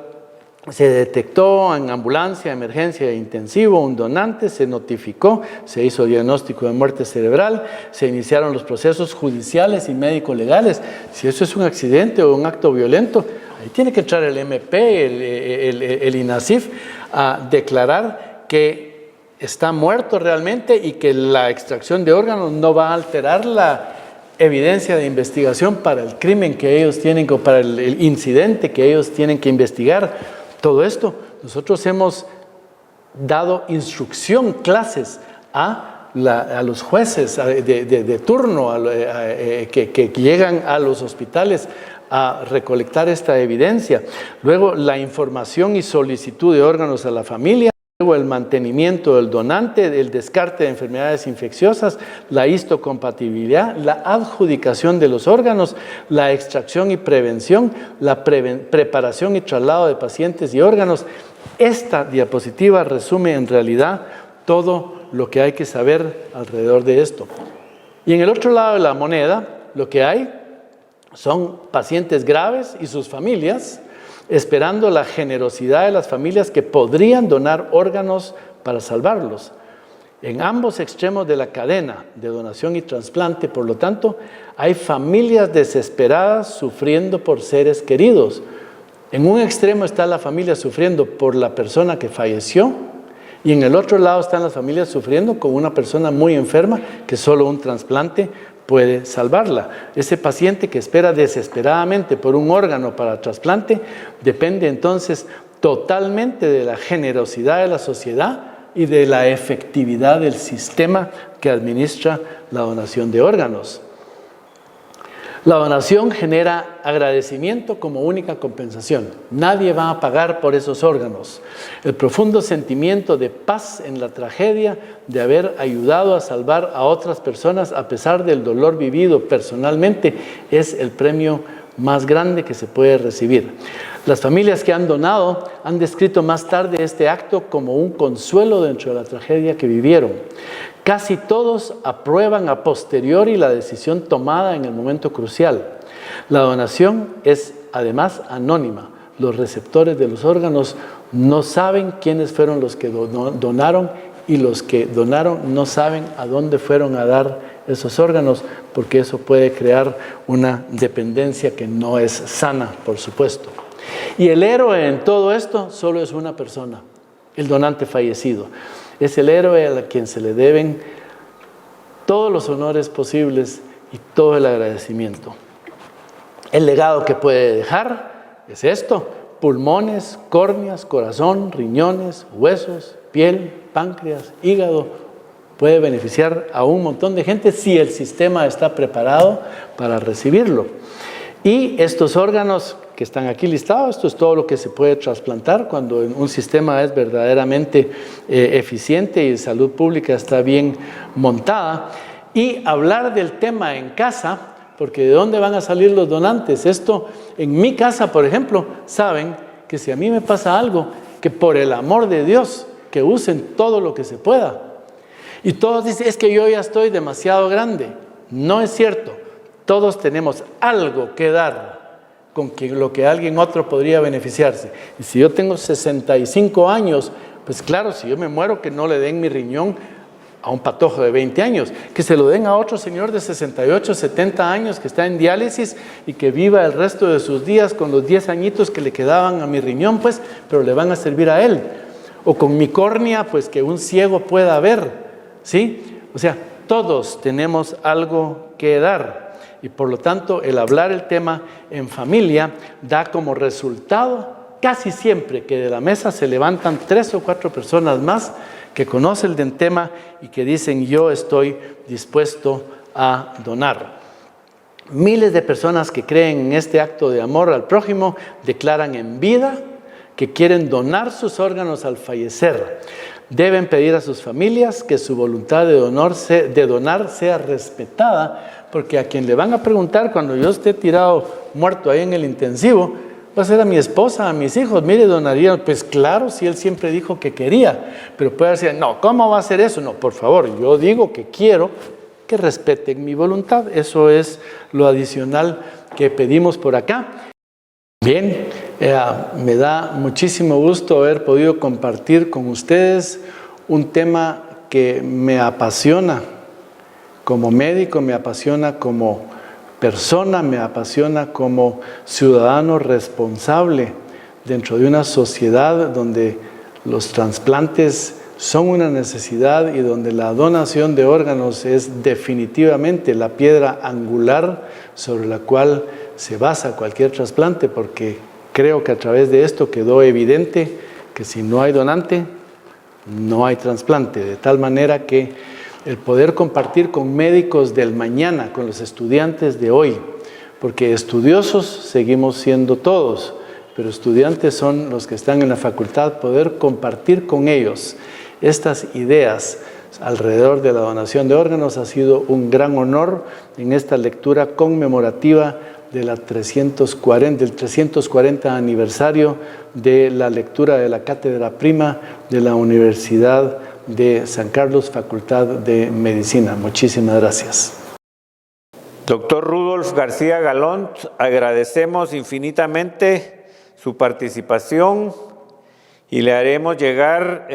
se detectó en ambulancia, emergencia e intensivo un donante, se notificó, se hizo diagnóstico de muerte cerebral, se iniciaron los procesos judiciales y médico-legales. Si eso es un accidente o un acto violento, ahí tiene que entrar el MP, el INASIF, a declarar que está muerto realmente y que la extracción de órganos no va a alterar la evidencia de investigación para el crimen que ellos tienen o para el incidente que ellos tienen que investigar. Todo esto, nosotros hemos dado instrucción, clases a los jueces de turno que llegan a los hospitales a recolectar esta evidencia. Luego, la información y solicitud de órganos a la familia. Luego, el mantenimiento del donante, el descarte de enfermedades infecciosas, la histocompatibilidad, la adjudicación de los órganos, la extracción y prevención, la preparación y traslado de pacientes y órganos. Esta diapositiva resume en realidad todo lo que hay que saber alrededor de esto. Y en el otro lado de la moneda, lo que hay son pacientes graves y sus familias, esperando la generosidad de las familias que podrían donar órganos para salvarlos. En ambos extremos de la cadena de donación y trasplante, por lo tanto, hay familias desesperadas sufriendo por seres queridos. En un extremo está la familia sufriendo por la persona que falleció y en el otro lado están las familias sufriendo con una persona muy enferma que solo un trasplante puede salvarla. Ese paciente que espera desesperadamente por un órgano para trasplante depende entonces totalmente de la generosidad de la sociedad y de la efectividad del sistema que administra la donación de órganos. La donación genera agradecimiento como única compensación. Nadie va a pagar por esos órganos. El profundo sentimiento de paz en la tragedia de haber ayudado a salvar a otras personas a pesar del dolor vivido personalmente es el premio más grande que se puede recibir. Las familias que han donado han descrito más tarde este acto como un consuelo dentro de la tragedia que vivieron. Casi todos aprueban a posteriori la decisión tomada en el momento crucial. La donación es además anónima. Los receptores de los órganos no saben quiénes fueron los que donaron y los que donaron no saben a dónde fueron a dar esos órganos, porque eso puede crear una dependencia que no es sana, por supuesto. Y el héroe en todo esto solo es una persona, el donante fallecido. Es el héroe a quien se le deben todos los honores posibles y todo el agradecimiento. El legado que puede dejar es esto: pulmones, córneas, corazón, riñones, huesos, piel, páncreas, hígado. Puede beneficiar a un montón de gente si el sistema está preparado para recibirlo. Y estos órganos que están aquí listados, esto es todo lo que se puede trasplantar cuando un sistema es verdaderamente eficiente y salud pública está bien montada. Y hablar del tema en casa, porque ¿de dónde van a salir los donantes? Esto, en mi casa, por ejemplo, saben que si a mí me pasa algo, que por el amor de Dios, que usen todo lo que se pueda. Y todos dicen, es que yo ya estoy demasiado grande. No es cierto. Todos tenemos algo que dar con lo que alguien otro podría beneficiarse. Y si yo tengo 65 años, pues claro, si yo me muero, que no le den mi riñón a un patojo de 20 años, que se lo den a otro señor de 68, 70 años que está en diálisis y que viva el resto de sus días con los 10 añitos que le quedaban a mi riñón, pues, pero le van a servir a él. O con mi córnea, pues que un ciego pueda ver, ¿sí? O sea, todos tenemos algo que dar. Y por lo tanto, el hablar el tema en familia da como resultado casi siempre que de la mesa se levantan 3 o 4 personas más que conocen el tema y que dicen yo estoy dispuesto a donar. Miles de personas que creen en este acto de amor al prójimo declaran en vida que quieren donar sus órganos al fallecer. Deben pedir a sus familias que su voluntad de donar sea respetada, porque a quien le van a preguntar cuando yo esté tirado muerto ahí en el intensivo, va a ser a mi esposa, a mis hijos. Mire, donaría. Pues claro, si él siempre dijo que quería, pero puede decir, no, ¿cómo va a hacer eso? No, por favor, yo digo que quiero que respeten mi voluntad. Eso es lo adicional que pedimos por acá. Bien, me da muchísimo gusto haber podido compartir con ustedes un tema que me apasiona como médico, me apasiona como persona, me apasiona como ciudadano responsable dentro de una sociedad donde los trasplantes son una necesidad y donde la donación de órganos es definitivamente la piedra angular sobre la cual se basa cualquier trasplante, porque creo que a través de esto quedó evidente que si no hay donante, no hay trasplante, de tal manera que el poder compartir con médicos del mañana, con los estudiantes de hoy, porque estudiosos seguimos siendo todos, pero estudiantes son los que están en la facultad, poder compartir con ellos estas ideas alrededor de la donación de órganos ha sido un gran honor en esta lectura conmemorativa de del 340 aniversario de la lectura de la Cátedra Prima de la Universidad de San Carlos, Facultad de Medicina. Muchísimas gracias. Doctor Rudolf García Galont, agradecemos infinitamente su participación y le haremos llegar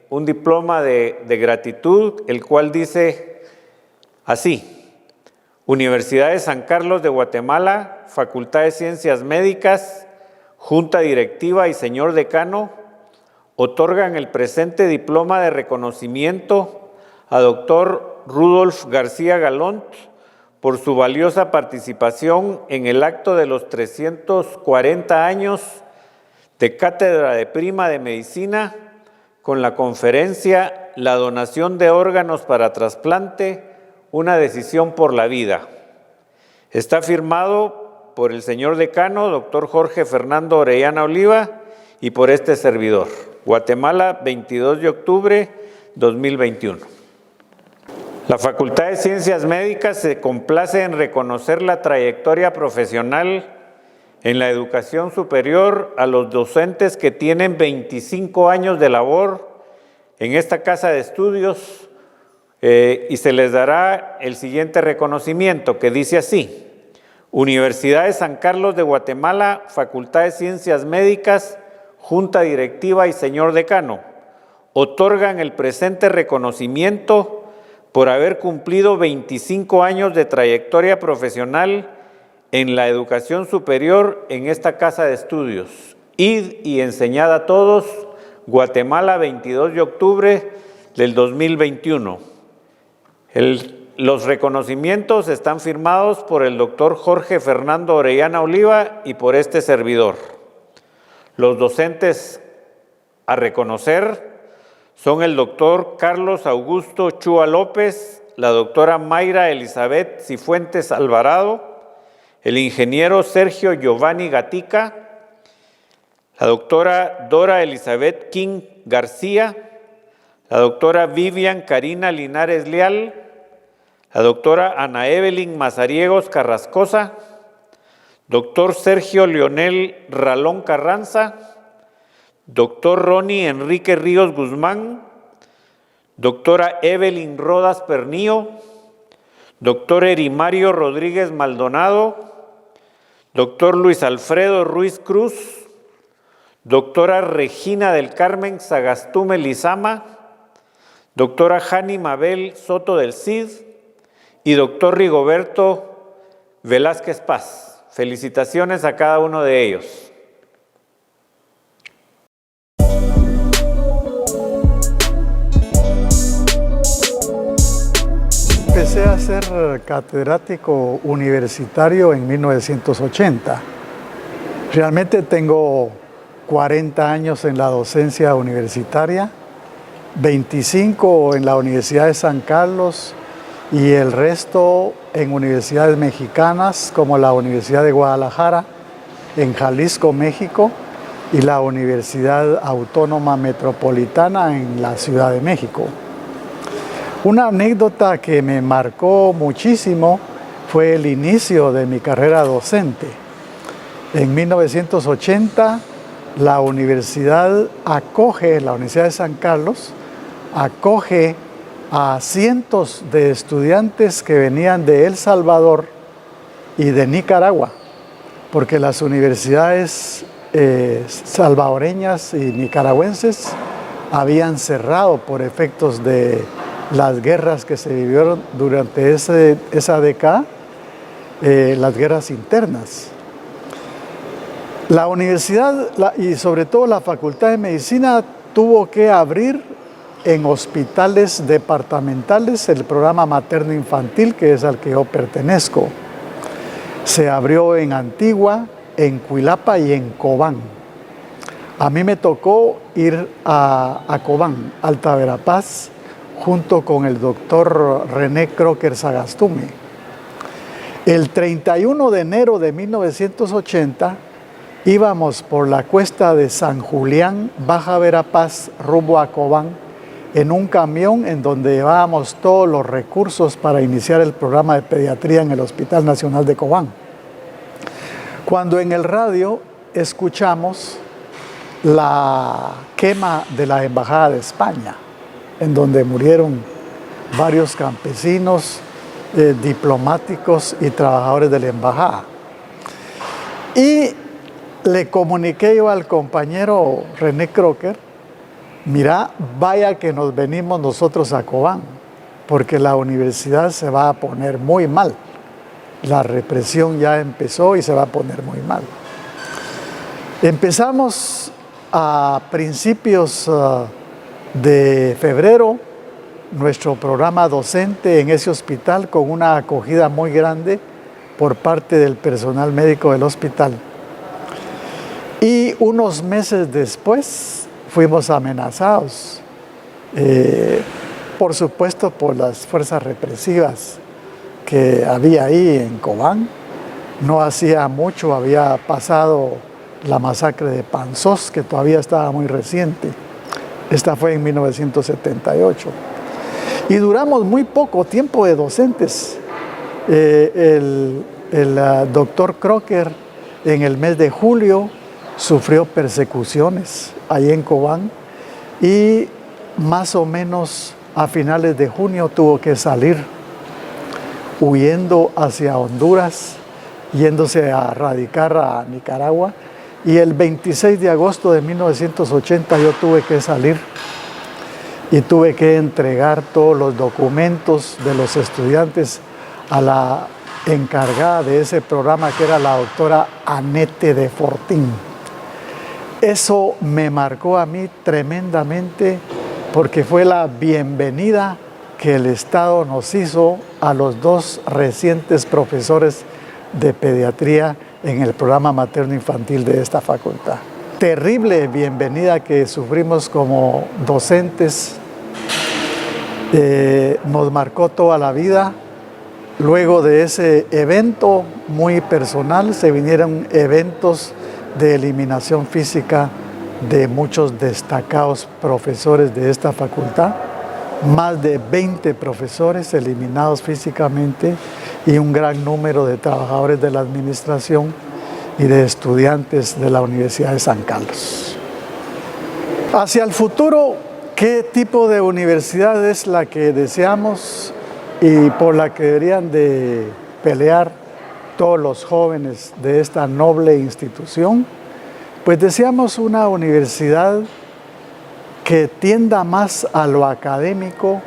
un diploma de gratitud, el cual dice así: Universidad de San Carlos de Guatemala, Facultad de Ciencias Médicas, Junta Directiva y Señor Decano, otorgan el presente diploma de reconocimiento a doctor Rudolf García Galont por su valiosa participación en el acto de los 340 años de Cátedra de Prima de Medicina con la conferencia La donación de órganos para trasplante, una decisión por la vida. Está firmado por el señor decano, doctor Jorge Fernando Orellana Oliva, y por este servidor. Guatemala, 22 de octubre 2021. La Facultad de Ciencias Médicas se complace en reconocer la trayectoria profesional en la educación superior a los docentes que tienen 25 años de labor en esta casa de estudios y se les dará el siguiente reconocimiento que dice así: Universidad de San Carlos de Guatemala, Facultad de Ciencias Médicas, Junta Directiva y Señor Decano, otorgan el presente reconocimiento por haber cumplido 25 años de trayectoria profesional en la educación superior en esta casa de estudios. Id y enseñad a todos, Guatemala, 22 de octubre del 2021. Los reconocimientos están firmados por el doctor Jorge Fernando Orellana Oliva y por este servidor. Los docentes a reconocer son el doctor Carlos Augusto Chúa López, la doctora Mayra Elizabeth Cifuentes Alvarado, el ingeniero Sergio Giovanni Gatica, la doctora Dora Elizabeth King García, la doctora Vivian Karina Linares Leal, la doctora Ana Evelyn Mazariegos Carrascosa, doctor Sergio Leonel Ralón Carranza, doctor Ronnie Enrique Ríos Guzmán, doctora Evelyn Rodas Pernillo, doctor Erimario Rodríguez Maldonado, doctor Luis Alfredo Ruiz Cruz, doctora Regina del Carmen Sagastume Lizama, doctora Jani Mabel Soto del Cid y doctor Rigoberto Velázquez Paz. Felicitaciones a cada uno de ellos. Empecé a ser catedrático universitario en 1980. Realmente tengo 40 años en la docencia universitaria, 25 en la Universidad de San Carlos y el resto en universidades mexicanas como la Universidad de Guadalajara, en Jalisco, México, y la Universidad Autónoma Metropolitana en la Ciudad de México. Una anécdota que me marcó muchísimo fue el inicio de mi carrera docente. En 1980, la Universidad de San Carlos, acoge a cientos de estudiantes que venían de El Salvador y de Nicaragua, porque las universidades salvadoreñas y nicaragüenses habían cerrado por efectos de las guerras que se vivieron durante esa década, las guerras internas. La universidad y sobre todo la Facultad de Medicina tuvo que abrir en hospitales departamentales el programa materno-infantil, que es al que yo pertenezco. Se abrió en Antigua, en Cuilapa y en Cobán. A mí me tocó ir a Cobán, Alta Verapaz, junto con el doctor René Crocker Sagastume. El 31 de enero de 1980 íbamos por la cuesta de San Julián, Baja Verapaz, rumbo a Cobán, en un camión en donde llevábamos todos los recursos para iniciar el programa de pediatría en el Hospital Nacional de Cobán. Cuando en el radio escuchamos la quema de la Embajada de España, en donde murieron varios campesinos, diplomáticos y trabajadores de la embajada. Y le comuniqué yo al compañero René Crocker, mira, vaya que nos venimos nosotros a Cobán, porque la universidad se va a poner muy mal. La represión ya empezó y se va a poner muy mal. Empezamos a principios de febrero nuestro programa docente en ese hospital con una acogida muy grande por parte del personal médico del hospital. Y unos meses después fuimos amenazados, por supuesto por las fuerzas represivas que había ahí en Cobán. No hacía mucho había pasado la masacre de Panzós, que todavía estaba muy reciente. Esta fue en 1978. Y duramos muy poco tiempo de docentes. El doctor Crocker en el mes de julio sufrió persecuciones ahí en Cobán y más o menos a finales de junio tuvo que salir huyendo hacia Honduras, yéndose a radicar a Nicaragua. Y el 26 de agosto de 1980 yo tuve que salir y tuve que entregar todos los documentos de los estudiantes a la encargada de ese programa, que era la doctora Anete de Fortín. Eso me marcó a mí tremendamente porque fue la bienvenida que el Estado nos hizo a los dos recientes profesores de pediatría en el programa materno-infantil de esta facultad. Terrible bienvenida que sufrimos como docentes, nos marcó toda la vida. Luego de ese evento muy personal se vinieron eventos de eliminación física de muchos destacados profesores de esta facultad, más de 20 profesores eliminados físicamente y un gran número de trabajadores de la administración y de estudiantes de la Universidad de San Carlos. Hacia el futuro, ¿qué tipo de universidad es la que deseamos y por la que deberían de pelear todos los jóvenes de esta noble institución? Pues deseamos una universidad que tienda más a lo académico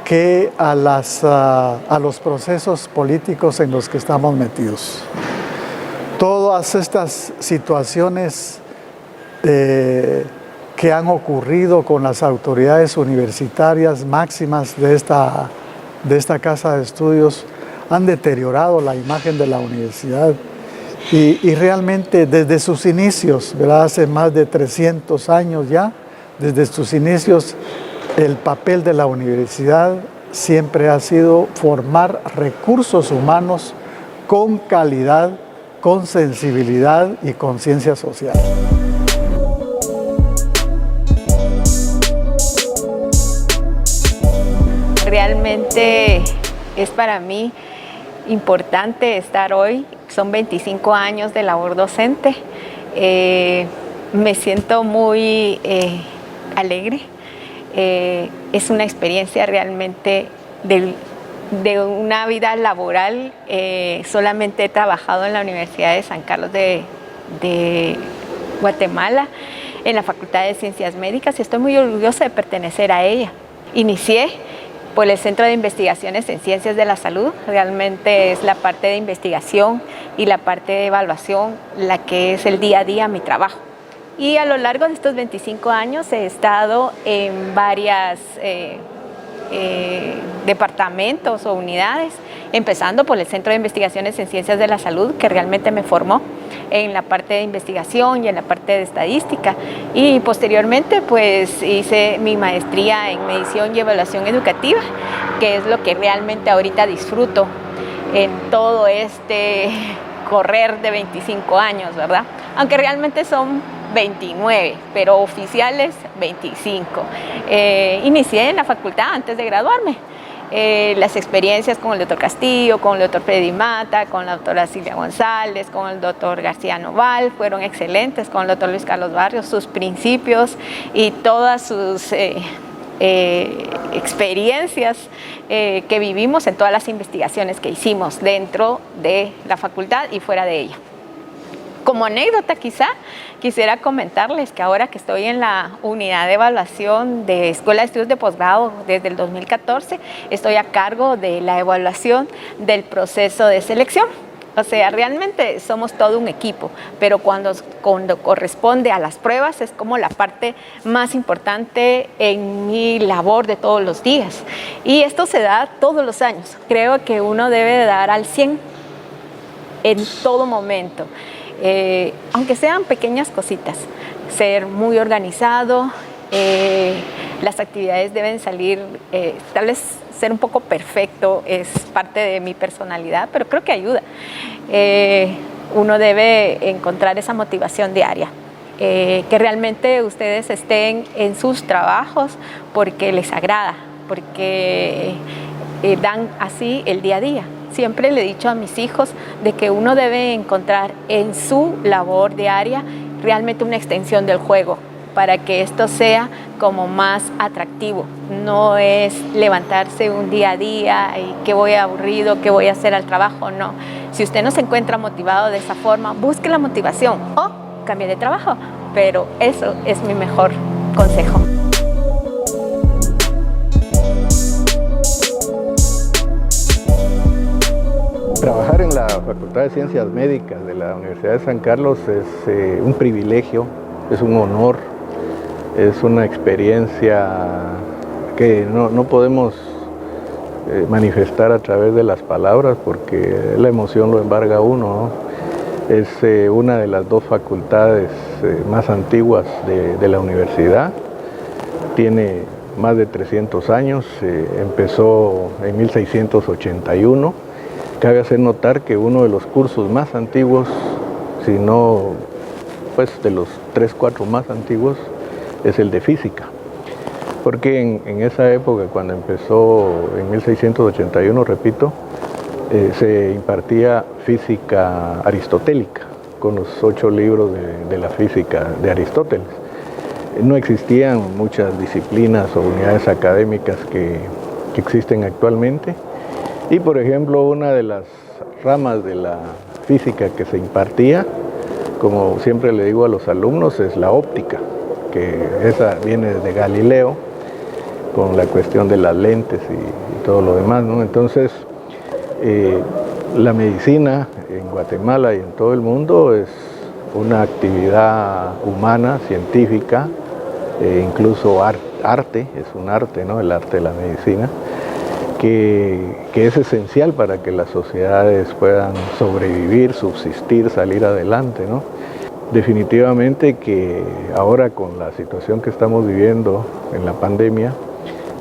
que a los procesos políticos en los que estamos metidos. Todas estas situaciones que han ocurrido con las autoridades universitarias máximas de esta casa de estudios han deteriorado la imagen de la universidad y realmente desde sus inicios, ¿verdad? Hace más de 300 años ya, desde sus inicios el papel de la universidad siempre ha sido formar recursos humanos con calidad, con sensibilidad y conciencia social. Realmente es para mí importante estar hoy, son 25 años de labor docente. Me siento muy alegre. Es una experiencia realmente de una vida laboral. Solamente he trabajado en la Universidad de San Carlos de Guatemala, en la Facultad de Ciencias Médicas, y estoy muy orgullosa de pertenecer a ella. Inicié por el Centro de Investigaciones en Ciencias de la Salud. Realmente es la parte de investigación y la parte de evaluación la que es el día a día mi trabajo. Y a lo largo de estos 25 años he estado en varias departamentos o unidades, empezando por el Centro de Investigaciones en Ciencias de la Salud, que realmente me formó en la parte de investigación y en la parte de estadística, y posteriormente pues hice mi maestría en medición y evaluación educativa, que es lo que realmente ahorita disfruto en todo este correr de 25 años, ¿verdad? Aunque realmente son 29, pero oficiales 25. Inicié en la facultad antes de graduarme. Las experiencias con el doctor Castillo, con el doctor Freddy Mata, con la doctora Silvia González, con el doctor García Noval, fueron excelentes, con el doctor Luis Carlos Barrios, sus principios y todas sus experiencias que vivimos en todas las investigaciones que hicimos dentro de la facultad y fuera de ella. Como anécdota quizá, quisiera comentarles que ahora que estoy en la unidad de evaluación de Escuela de Estudios de Posgrado desde el 2014, estoy a cargo de la evaluación del proceso de selección. O sea, realmente somos todo un equipo, pero cuando corresponde a las pruebas es como la parte más importante en mi labor de todos los días. Y esto se da todos los años. Creo que uno debe dar al 100 en todo momento. Aunque sean pequeñas cositas, ser muy organizado, las actividades deben salir, tal vez ser un poco perfecto es parte de mi personalidad, pero creo que ayuda. Uno debe encontrar esa motivación diaria, que realmente ustedes estén en sus trabajos porque les agrada, porque dan así el día a día. Siempre le he dicho a mis hijos de que uno debe encontrar en su labor diaria realmente una extensión del juego para que esto sea como más atractivo. No es levantarse un día a día y que voy aburrido, que voy a hacer al trabajo, no. Si usted no se encuentra motivado de esa forma, busque la motivación o cambie de trabajo, pero eso es mi mejor consejo. Trabajar en la Facultad de Ciencias Médicas de la Universidad de San Carlos es un privilegio, es un honor, es una experiencia que no podemos manifestar a través de las palabras porque la emoción lo embarga a uno, ¿no? Es una de las dos facultades más antiguas de la universidad, tiene más de 300 años, empezó en 1681. Cabe hacer notar que uno de los cursos más antiguos, si no pues de los 3, 4 más antiguos, es el de física. Porque en esa época, cuando empezó en 1681, repito, se impartía física aristotélica, con los 8 libros de la física de Aristóteles. No existían muchas disciplinas o unidades académicas que existen actualmente. Y por ejemplo, una de las ramas de la física que se impartía, como siempre le digo a los alumnos, es la óptica, que esa viene de Galileo, con la cuestión de las lentes y todo lo demás, ¿no? Entonces, la medicina en Guatemala y en todo el mundo es una actividad humana, científica, incluso arte, es un arte, ¿no? El arte de la medicina. Que es esencial para que las sociedades puedan sobrevivir, subsistir, salir adelante, ¿no? Definitivamente que ahora con la situación que estamos viviendo en la pandemia,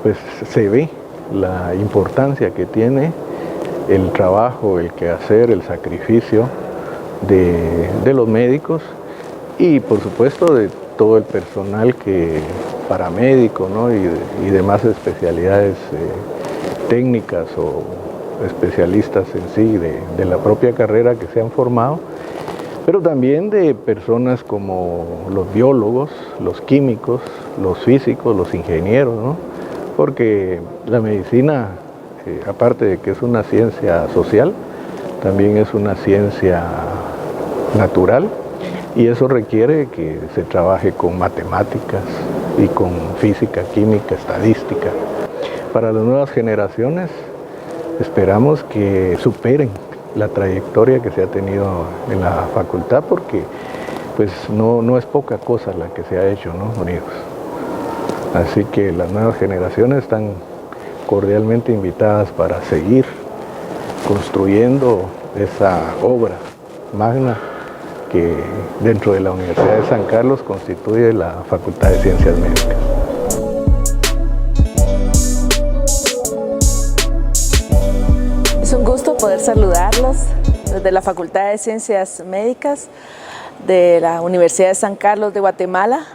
pues se ve la importancia que tiene el trabajo, el quehacer, el sacrificio de los médicos y por supuesto de todo el personal paramédico, ¿no? y demás especialidades técnicas o especialistas en sí de la propia carrera que se han formado, pero también de personas como los biólogos, los químicos, los físicos, los ingenieros, ¿no? Porque la medicina, aparte de que es una ciencia social, también es una ciencia natural y eso requiere que se trabaje con matemáticas y con física, química, estadística. Para las nuevas generaciones esperamos que superen la trayectoria que se ha tenido en la facultad porque pues no es poca cosa la que se ha hecho, ¿no, amigos? Así que las nuevas generaciones están cordialmente invitadas para seguir construyendo esa obra magna que dentro de la Universidad de San Carlos constituye la Facultad de Ciencias Médicas. Es un gusto poder saludarlos desde la Facultad de Ciencias Médicas de la Universidad de San Carlos de Guatemala.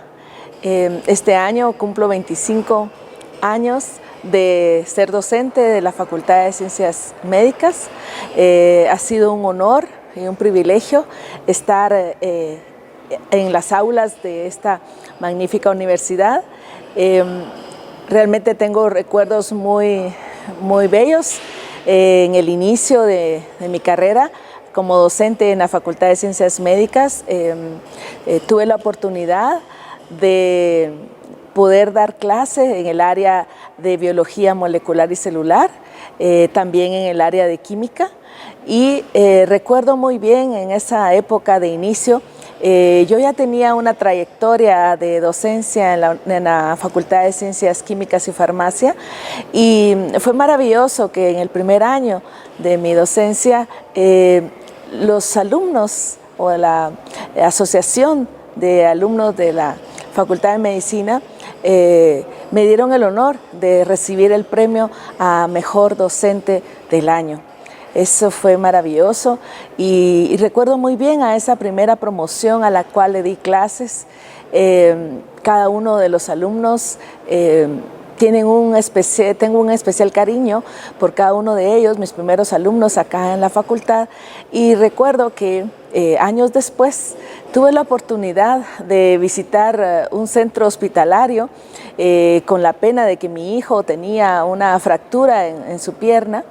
Este año cumplo 25 años de ser docente de la Facultad de Ciencias Médicas. Ha sido un honor y un privilegio estar en las aulas de esta magnífica universidad. Realmente tengo recuerdos muy bellos en el inicio de mi carrera. Como docente en la Facultad de Ciencias Médicas, tuve la oportunidad de poder dar clase en el área de biología molecular y celular, también en el área de química. Y recuerdo muy bien en esa época de inicio, yo ya tenía una trayectoria de docencia en la Facultad de Ciencias Químicas y Farmacia y fue maravilloso que en el primer año de mi docencia los alumnos o la asociación de alumnos de la Facultad de Medicina me dieron el honor de recibir el premio a Mejor Docente del Año. Eso fue maravilloso y recuerdo muy bien a esa primera promoción a la cual le di clases. Cada uno de los alumnos tengo un especial cariño por cada uno de ellos, mis primeros alumnos acá en la facultad, y recuerdo que años después tuve la oportunidad de visitar un centro hospitalario con la pena de que mi hijo tenía una fractura en su pierna,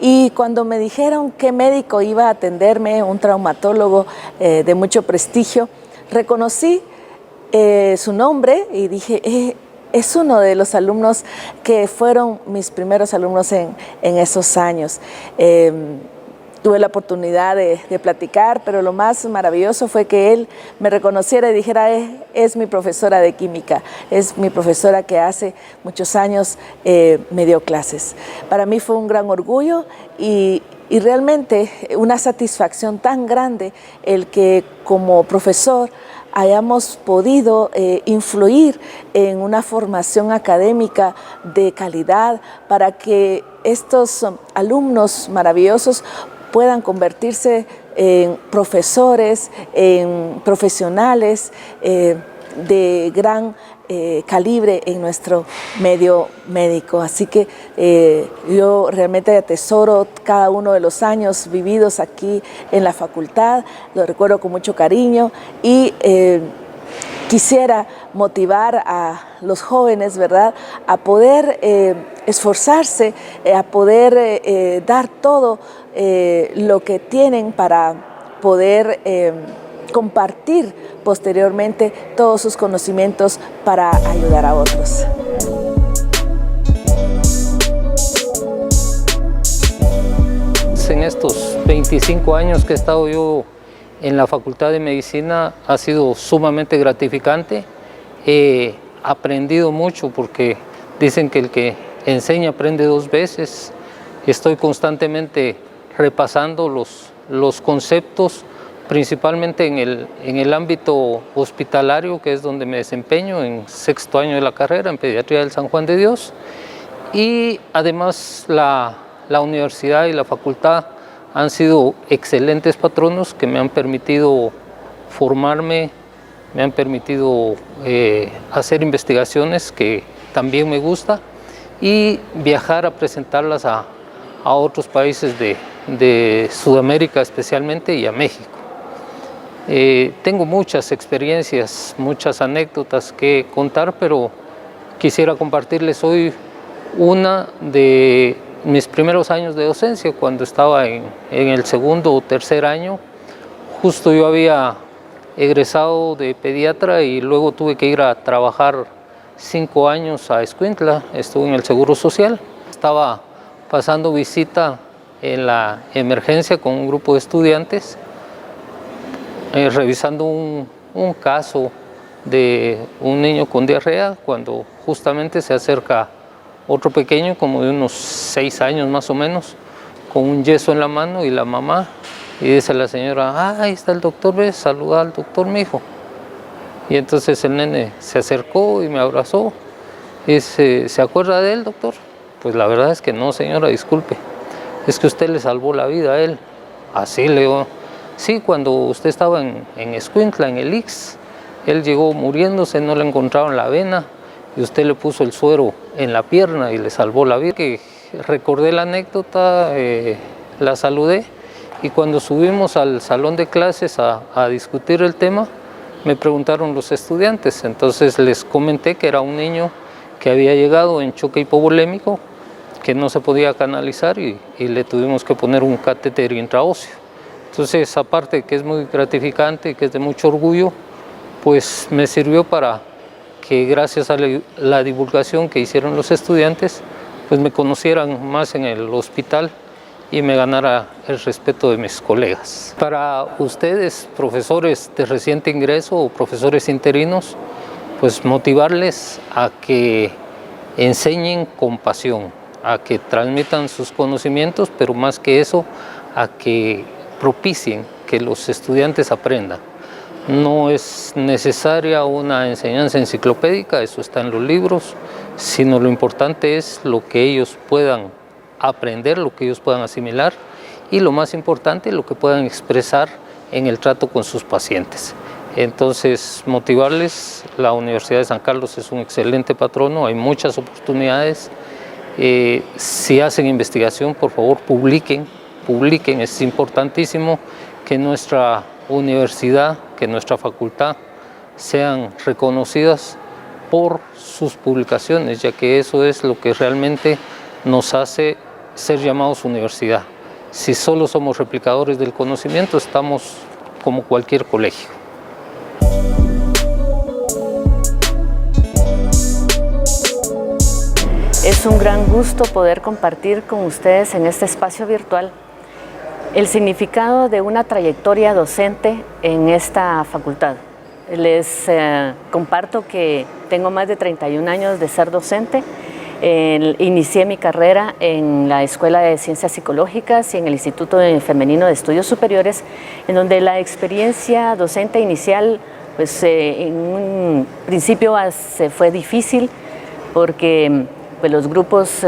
y cuando me dijeron qué médico iba a atenderme, un traumatólogo de mucho prestigio, reconocí su nombre y dije, es uno de los alumnos que fueron mis primeros alumnos en esos años. Tuve la oportunidad de platicar, pero lo más maravilloso fue que él me reconociera y dijera, es mi profesora de química, es mi profesora que hace muchos años me dio clases. Para mí fue un gran orgullo y realmente una satisfacción tan grande el que como profesor hayamos podido influir en una formación académica de calidad para que estos alumnos maravillosos puedan convertirse en profesores, en profesionales de gran calibre en nuestro medio médico. Así que yo realmente atesoro cada uno de los años vividos aquí en la facultad, lo recuerdo con mucho cariño y quisiera motivar a los jóvenes, ¿verdad?, a poder esforzarse, a poder dar todo lo que tienen para poder compartir posteriormente todos sus conocimientos para ayudar a otros. En estos 25 años que he estado yo en la Facultad de Medicina ha sido sumamente gratificante. He aprendido mucho porque dicen que el que enseña aprende dos veces. Estoy constantemente repasando los conceptos, principalmente en el ámbito hospitalario, que es donde me desempeño en 6º año de la carrera en Pediatría del San Juan de Dios. Y además la universidad y la facultad han sido excelentes patronos que me han permitido formarme, me han permitido hacer investigaciones que también me gusta y viajar a presentarlas a otros países de Sudamérica especialmente y a México. Tengo muchas experiencias, muchas anécdotas que contar, pero quisiera compartirles hoy una de mis primeros años de docencia, cuando estaba en el segundo o tercer año. Justo yo había egresado de pediatra y luego tuve que ir a trabajar 5 años a Escuintla, estuve en el Seguro Social. Estaba pasando visita en la emergencia con un grupo de estudiantes, revisando un caso de un niño con diarrea, cuando justamente se acerca otro pequeño, como de unos 6 años más o menos, con un yeso en la mano, y la mamá, y dice la señora: ahí está el doctor, ves, saluda al doctor, mi hijo. Y entonces el nene se acercó y me abrazó y dice: ¿se acuerda de él, doctor? Pues la verdad es que no, señora, disculpe, es que usted le salvó la vida a él. Así le digo: sí, cuando usted estaba en Escuintla, en el IX, él llegó muriéndose, no le encontraron la vena y usted le puso el suero en la pierna y le salvó la vida. Que recordé la anécdota, la saludé, y cuando subimos al salón de clases a discutir el tema, me preguntaron los estudiantes. Entonces les comenté que era un niño que había llegado en choque hipovolémico, que no se podía canalizar y le tuvimos que poner un catéter intraóseo. Entonces, aparte de que es muy gratificante y que es de mucho orgullo, pues me sirvió para que, gracias a la divulgación que hicieron los estudiantes, pues me conocieran más en el hospital y me ganara el respeto de mis colegas. Para ustedes, profesores de reciente ingreso o profesores interinos, pues motivarles a que enseñen con pasión, a que transmitan sus conocimientos, pero más que eso, a que propicien que los estudiantes aprendan. No es necesaria una enseñanza enciclopédica, eso está en los libros, sino lo importante es lo que ellos puedan aprender, lo que ellos puedan asimilar, y lo más importante, lo que puedan expresar en el trato con sus pacientes. Entonces, motivarles. La Universidad de San Carlos es un excelente patrono, hay muchas oportunidades. Si hacen investigación, por favor, publiquen, es importantísimo que nuestra universidad, que nuestra facultad sean reconocidas por sus publicaciones, ya que eso es lo que realmente nos hace ser llamados universidad. Si solo somos replicadores del conocimiento, estamos como cualquier colegio. Es un gran gusto poder compartir con ustedes en este espacio virtual el significado de una trayectoria docente en esta facultad. Les comparto que tengo más de 31 años de ser docente. Inicié mi carrera en la Escuela de Ciencias Psicológicas y en el Instituto Femenino de Estudios Superiores, en donde la experiencia docente inicial, pues en un principio se fue difícil, porque pues, los grupos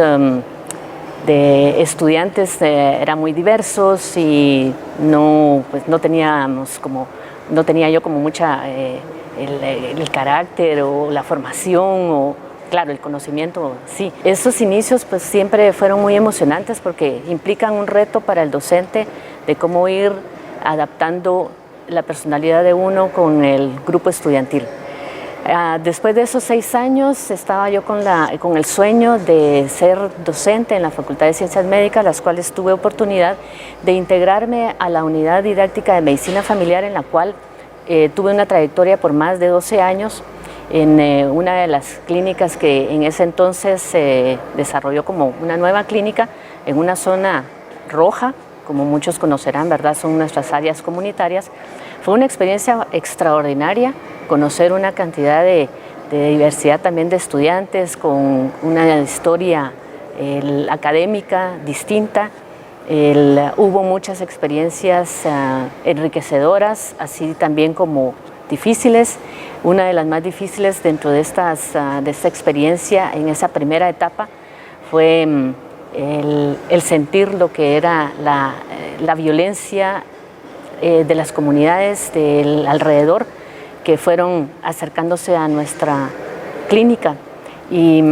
de estudiantes eran muy diversos y no tenía yo como mucha el carácter o la formación o claro, el conocimiento, sí. Estos inicios pues siempre fueron muy emocionantes porque implican un reto para el docente de cómo ir adaptando la personalidad de uno con el grupo estudiantil. Después de esos 6 años estaba yo con el sueño de ser docente en la Facultad de Ciencias Médicas, las cuales tuve oportunidad de integrarme a la unidad didáctica de medicina familiar, en la cual tuve una trayectoria por más de 12 años en una de las clínicas que en ese entonces se desarrolló como una nueva clínica en una zona roja, como muchos conocerán, ¿verdad? Son nuestras áreas comunitarias. Fue una experiencia extraordinaria, conocer una cantidad de diversidad también de estudiantes con una historia académica distinta. Hubo muchas experiencias enriquecedoras, así también como difíciles. Una de las más difíciles dentro de esta experiencia en esa primera etapa fue el sentir lo que era la violencia de las comunidades del alrededor que fueron acercándose a nuestra clínica y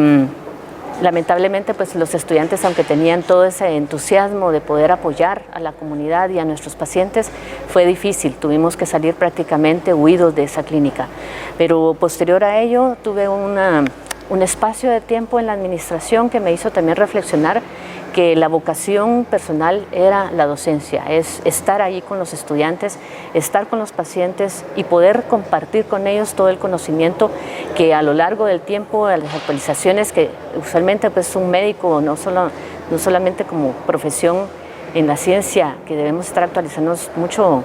lamentablemente pues los estudiantes, aunque tenían todo ese entusiasmo de poder apoyar a la comunidad y a nuestros pacientes, fue difícil, tuvimos que salir prácticamente huidos de esa clínica, pero posterior a ello tuve un espacio de tiempo en la administración que me hizo también reflexionar que la vocación personal era la docencia, es estar ahí con los estudiantes, estar con los pacientes y poder compartir con ellos todo el conocimiento que a lo largo del tiempo, las actualizaciones que usualmente pues un médico, no solamente como profesión en la ciencia, que debemos estar actualizándonos mucho,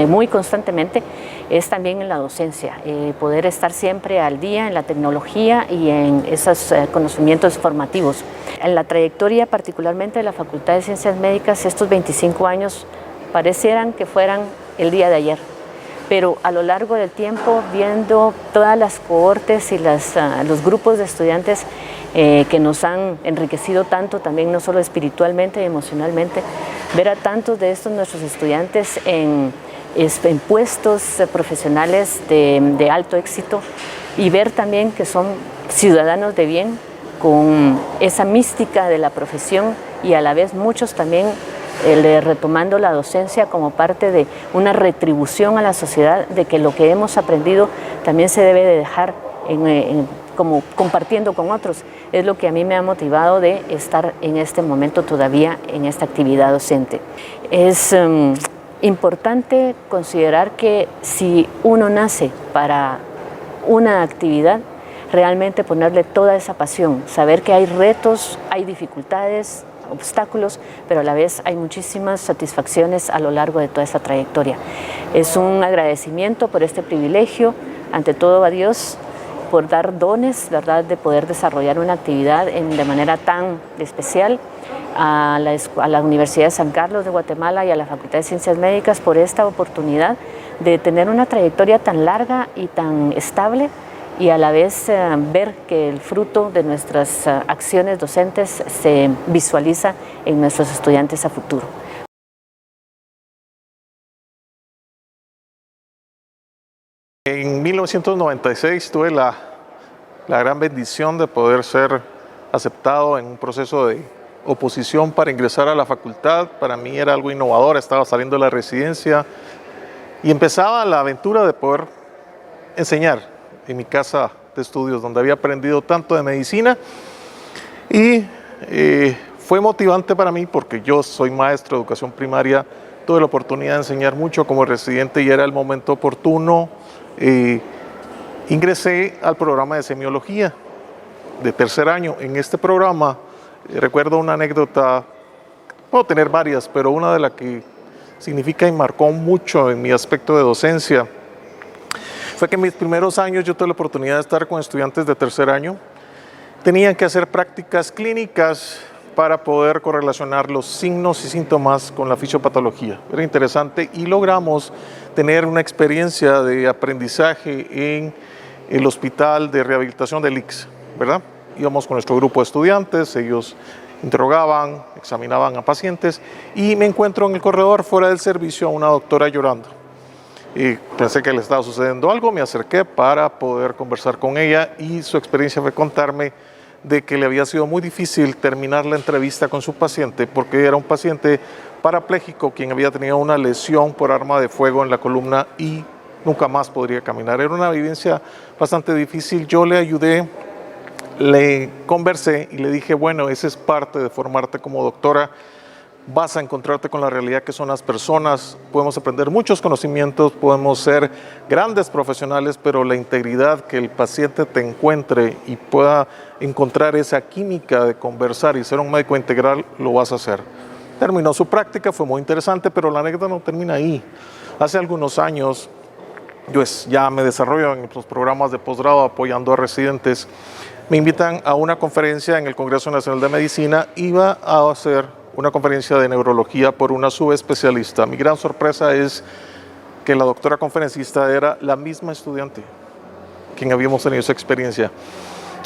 muy constantemente, es también en la docencia, poder estar siempre al día en la tecnología y en esos conocimientos formativos. En la trayectoria particularmente de la Facultad de Ciencias Médicas, estos 25 años parecieran que fueran el día de ayer, pero a lo largo del tiempo, viendo todas las cohortes y los grupos de estudiantes que nos han enriquecido tanto, también no solo espiritualmente y emocionalmente, ver a tantos de estos nuestros estudiantes en puestos profesionales de alto éxito y ver también que son ciudadanos de bien con esa mística de la profesión y a la vez muchos también retomando la docencia como parte de una retribución a la sociedad de que lo que hemos aprendido también se debe de dejar como compartiendo con otros. Es lo que a mí me ha motivado de estar en este momento todavía en esta actividad docente. Es importante considerar que si uno nace para una actividad, realmente ponerle toda esa pasión, saber que hay retos, hay dificultades, obstáculos, pero a la vez hay muchísimas satisfacciones a lo largo de toda esa trayectoria. Es un agradecimiento por este privilegio, ante todo a Dios, por dar dones, ¿verdad?, de poder desarrollar una actividad de manera tan especial, a la Universidad de San Carlos de Guatemala y a la Facultad de Ciencias Médicas por esta oportunidad de tener una trayectoria tan larga y tan estable y a la vez ver que el fruto de nuestras acciones docentes se visualiza en nuestros estudiantes a futuro. En 1996 tuve la gran bendición de poder ser aceptado en un proceso de oposición para ingresar a la facultad. Para mí era algo innovador, estaba saliendo de la residencia y empezaba la aventura de poder enseñar en mi casa de estudios, donde había aprendido tanto de medicina y fue motivante para mí porque yo soy maestro de educación primaria, tuve la oportunidad de enseñar mucho como residente y era el momento oportuno. Ingresé al programa de semiología de tercer año. En este programa recuerdo una anécdota, puedo tener varias, pero una de las que significa y marcó mucho en mi aspecto de docencia fue que en mis primeros años yo tuve la oportunidad de estar con estudiantes de tercer año. Tenían que hacer prácticas clínicas para poder correlacionar los signos y síntomas con la fisiopatología. Era interesante y logramos tener una experiencia de aprendizaje en el hospital de rehabilitación del ICS, ¿verdad? Íbamos con nuestro grupo de estudiantes, ellos interrogaban, examinaban a pacientes y me encuentro en el corredor fuera del servicio a una doctora llorando. Y pensé que le estaba sucediendo algo, me acerqué para poder conversar con ella y su experiencia fue contarme de que le había sido muy difícil terminar la entrevista con su paciente porque era un paciente parapléjico quien había tenido una lesión por arma de fuego en la columna y nunca más podría caminar. Era una vivencia bastante difícil. Yo le ayudé, le conversé y le dije, bueno, esa es parte de formarte como doctora. Vas a encontrarte con la realidad que son las personas, podemos aprender muchos conocimientos, podemos ser grandes profesionales, pero la integridad que el paciente te encuentre y pueda encontrar esa química de conversar y ser un médico integral, lo vas a hacer. Terminó su práctica, fue muy interesante, pero la anécdota no termina ahí. Hace algunos años, yo ya me desarrollo en los programas de posgrado apoyando a residentes, me invitan a una conferencia en el Congreso Nacional de Medicina, iba a hacer una conferencia de neurología por una subespecialista. Mi gran sorpresa es que la doctora conferencista era la misma estudiante quien habíamos tenido esa experiencia.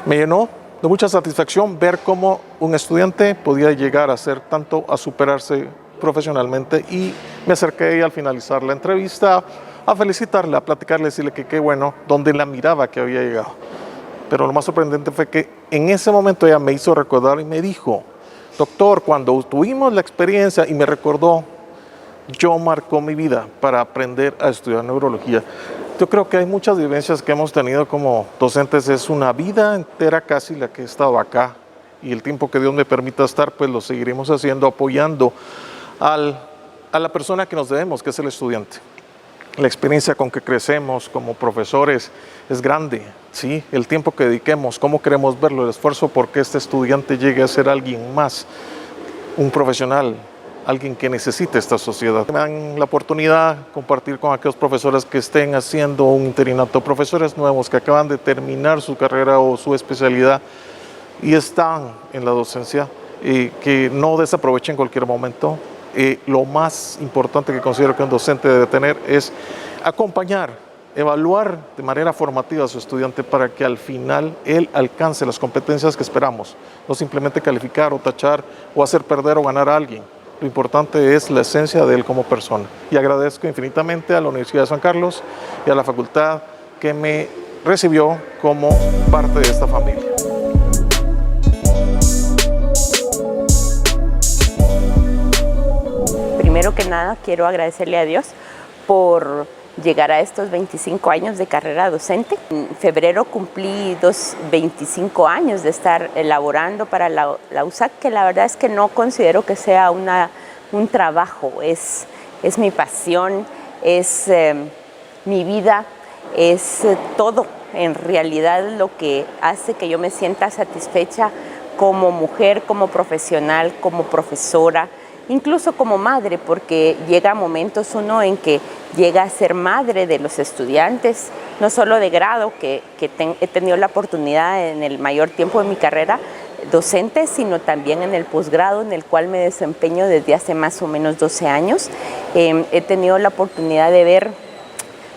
Me llenó de mucha satisfacción ver cómo un estudiante podía llegar a ser tanto, a superarse profesionalmente, y me acerqué a ella al finalizar la entrevista a felicitarla, a platicarle, decirle que qué bueno, donde la miraba que había llegado. Pero lo más sorprendente fue que en ese momento ella me hizo recordar y me dijo: doctor, cuando tuvimos la experiencia, y me recordó, yo marcó mi vida para aprender a estudiar neurología. Yo creo que hay muchas vivencias que hemos tenido como docentes, es una vida entera casi la que he estado acá, y el tiempo que Dios me permita estar, pues lo seguiremos haciendo, apoyando a la persona que nos debemos, que es el estudiante. La experiencia con que crecemos como profesores es grande, ¿sí? El tiempo que dediquemos, cómo queremos verlo, el esfuerzo porque este estudiante llegue a ser alguien más, un profesional, alguien que necesite esta sociedad. Me dan la oportunidad de compartir con aquellos profesores que estén haciendo un interinato, profesores nuevos que acaban de terminar su carrera o su especialidad y están en la docencia, que no desaprovechen cualquier momento. Lo más importante que considero que un docente debe tener es acompañar, evaluar de manera formativa a su estudiante para que al final él alcance las competencias que esperamos, no simplemente calificar o tachar o hacer perder o ganar a alguien. Lo importante es la esencia de él como persona. Y agradezco infinitamente a la Universidad de San Carlos y a la facultad que me recibió como parte de esta familia. Primero que nada, quiero agradecerle a Dios por llegar a estos 25 años de carrera docente. En febrero cumplí 25 años de estar elaborando para la USAC, que la verdad es que no considero que sea un trabajo, es mi pasión, es mi vida, es todo en realidad lo que hace que yo me sienta satisfecha como mujer, como profesional, como profesora, incluso como madre, porque llega momentos uno en que llega a ser madre de los estudiantes, no solo de grado, que he tenido la oportunidad en el mayor tiempo de mi carrera docente, sino también en el posgrado, en el cual me desempeño desde hace más o menos 12 años. He tenido la oportunidad de ver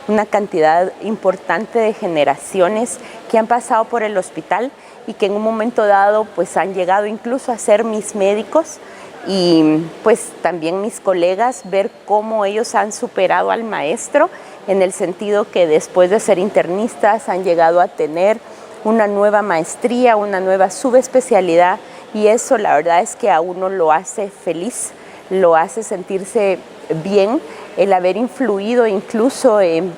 una cantidad importante de generaciones que han pasado por el hospital y que en un momento dado pues han llegado incluso a ser mis médicos, y pues también mis colegas, ver cómo ellos han superado al maestro, en el sentido que después de ser internistas han llegado a tener una nueva maestría, una nueva subespecialidad, y eso la verdad es que a uno lo hace feliz, lo hace sentirse bien, el haber influido incluso en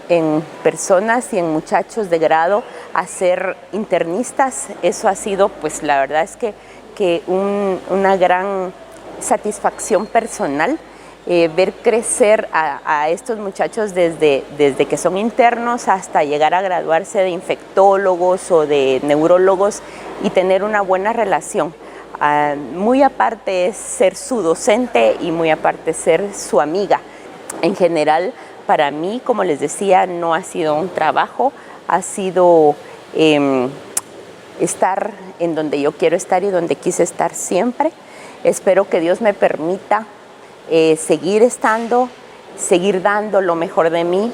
personas y en muchachos de grado a ser internistas. Eso ha sido, pues la verdad es que una gran satisfacción personal, ver crecer a estos muchachos desde que son internos hasta llegar a graduarse de infectólogos o de neurólogos y tener una buena relación. Muy aparte es ser su docente y muy aparte ser su amiga. En general, para mí, como les decía, no ha sido un trabajo, ha sido estar en donde yo quiero estar y donde quise estar siempre. Espero que Dios me permita seguir estando, seguir dando lo mejor de mí,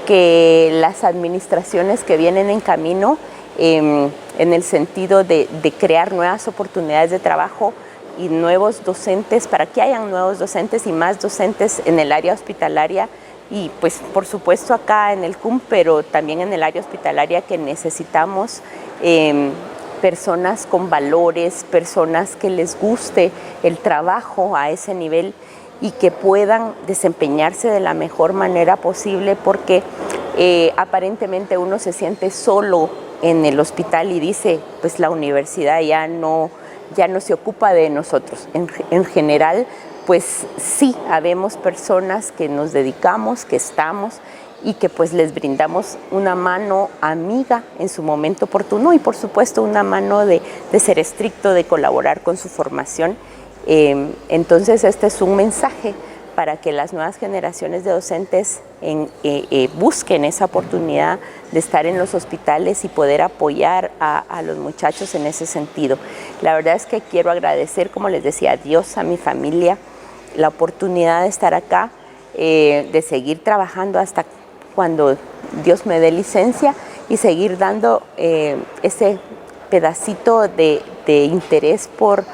que las administraciones que vienen en camino, en el sentido de crear nuevas oportunidades de trabajo y nuevos docentes, para que hayan nuevos docentes y más docentes en el área hospitalaria y pues por supuesto acá en el CUM, pero también en el área hospitalaria, que necesitamos personas con valores, personas que les guste el trabajo a ese nivel y que puedan desempeñarse de la mejor manera posible, porque aparentemente uno se siente solo en el hospital y dice, pues la universidad ya no se ocupa de nosotros. En general, pues sí, habemos personas que nos dedicamos, que estamos y que pues les brindamos una mano amiga en su momento oportuno y por supuesto una mano de ser estricto, de colaborar con su formación. Entonces este es un mensaje para que las nuevas generaciones de docentes busquen esa oportunidad de estar en los hospitales y poder apoyar a los muchachos en ese sentido. La verdad es que quiero agradecer, como les decía, a Dios, a mi familia, la oportunidad de estar acá, de seguir trabajando hasta cuando Dios me dé licencia y seguir dando ese pedacito de interés por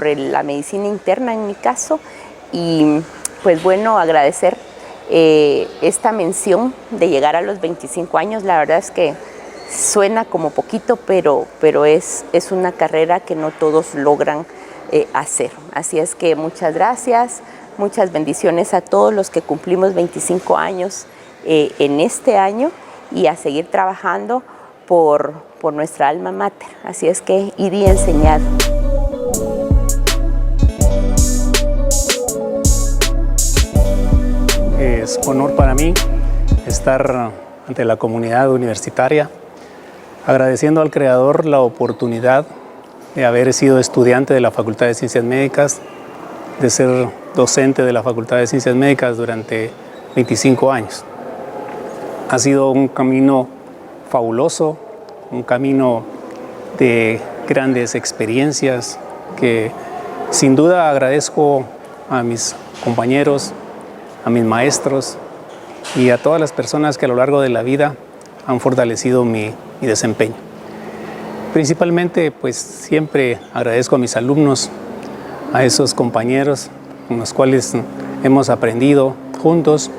la medicina interna en mi caso, y pues bueno, agradecer esta mención de llegar a los 25 años. La verdad es que suena como poquito, pero es una carrera que no todos logran hacer. Así es que muchas gracias, muchas bendiciones a todos los que cumplimos 25 años en este año, y a seguir trabajando por nuestra alma mater. Así es que id y enseñad. Es honor para mí estar ante la comunidad universitaria, agradeciendo al Creador la oportunidad de haber sido estudiante de la Facultad de Ciencias Médicas, de ser docente de la Facultad de Ciencias Médicas durante 25 años. Ha sido un camino fabuloso, un camino de grandes experiencias que sin duda agradezco a mis compañeros, a mis maestros y a todas las personas que a lo largo de la vida han fortalecido mi desempeño. Principalmente, pues siempre agradezco a mis alumnos, a esos compañeros con los cuales hemos aprendido juntos,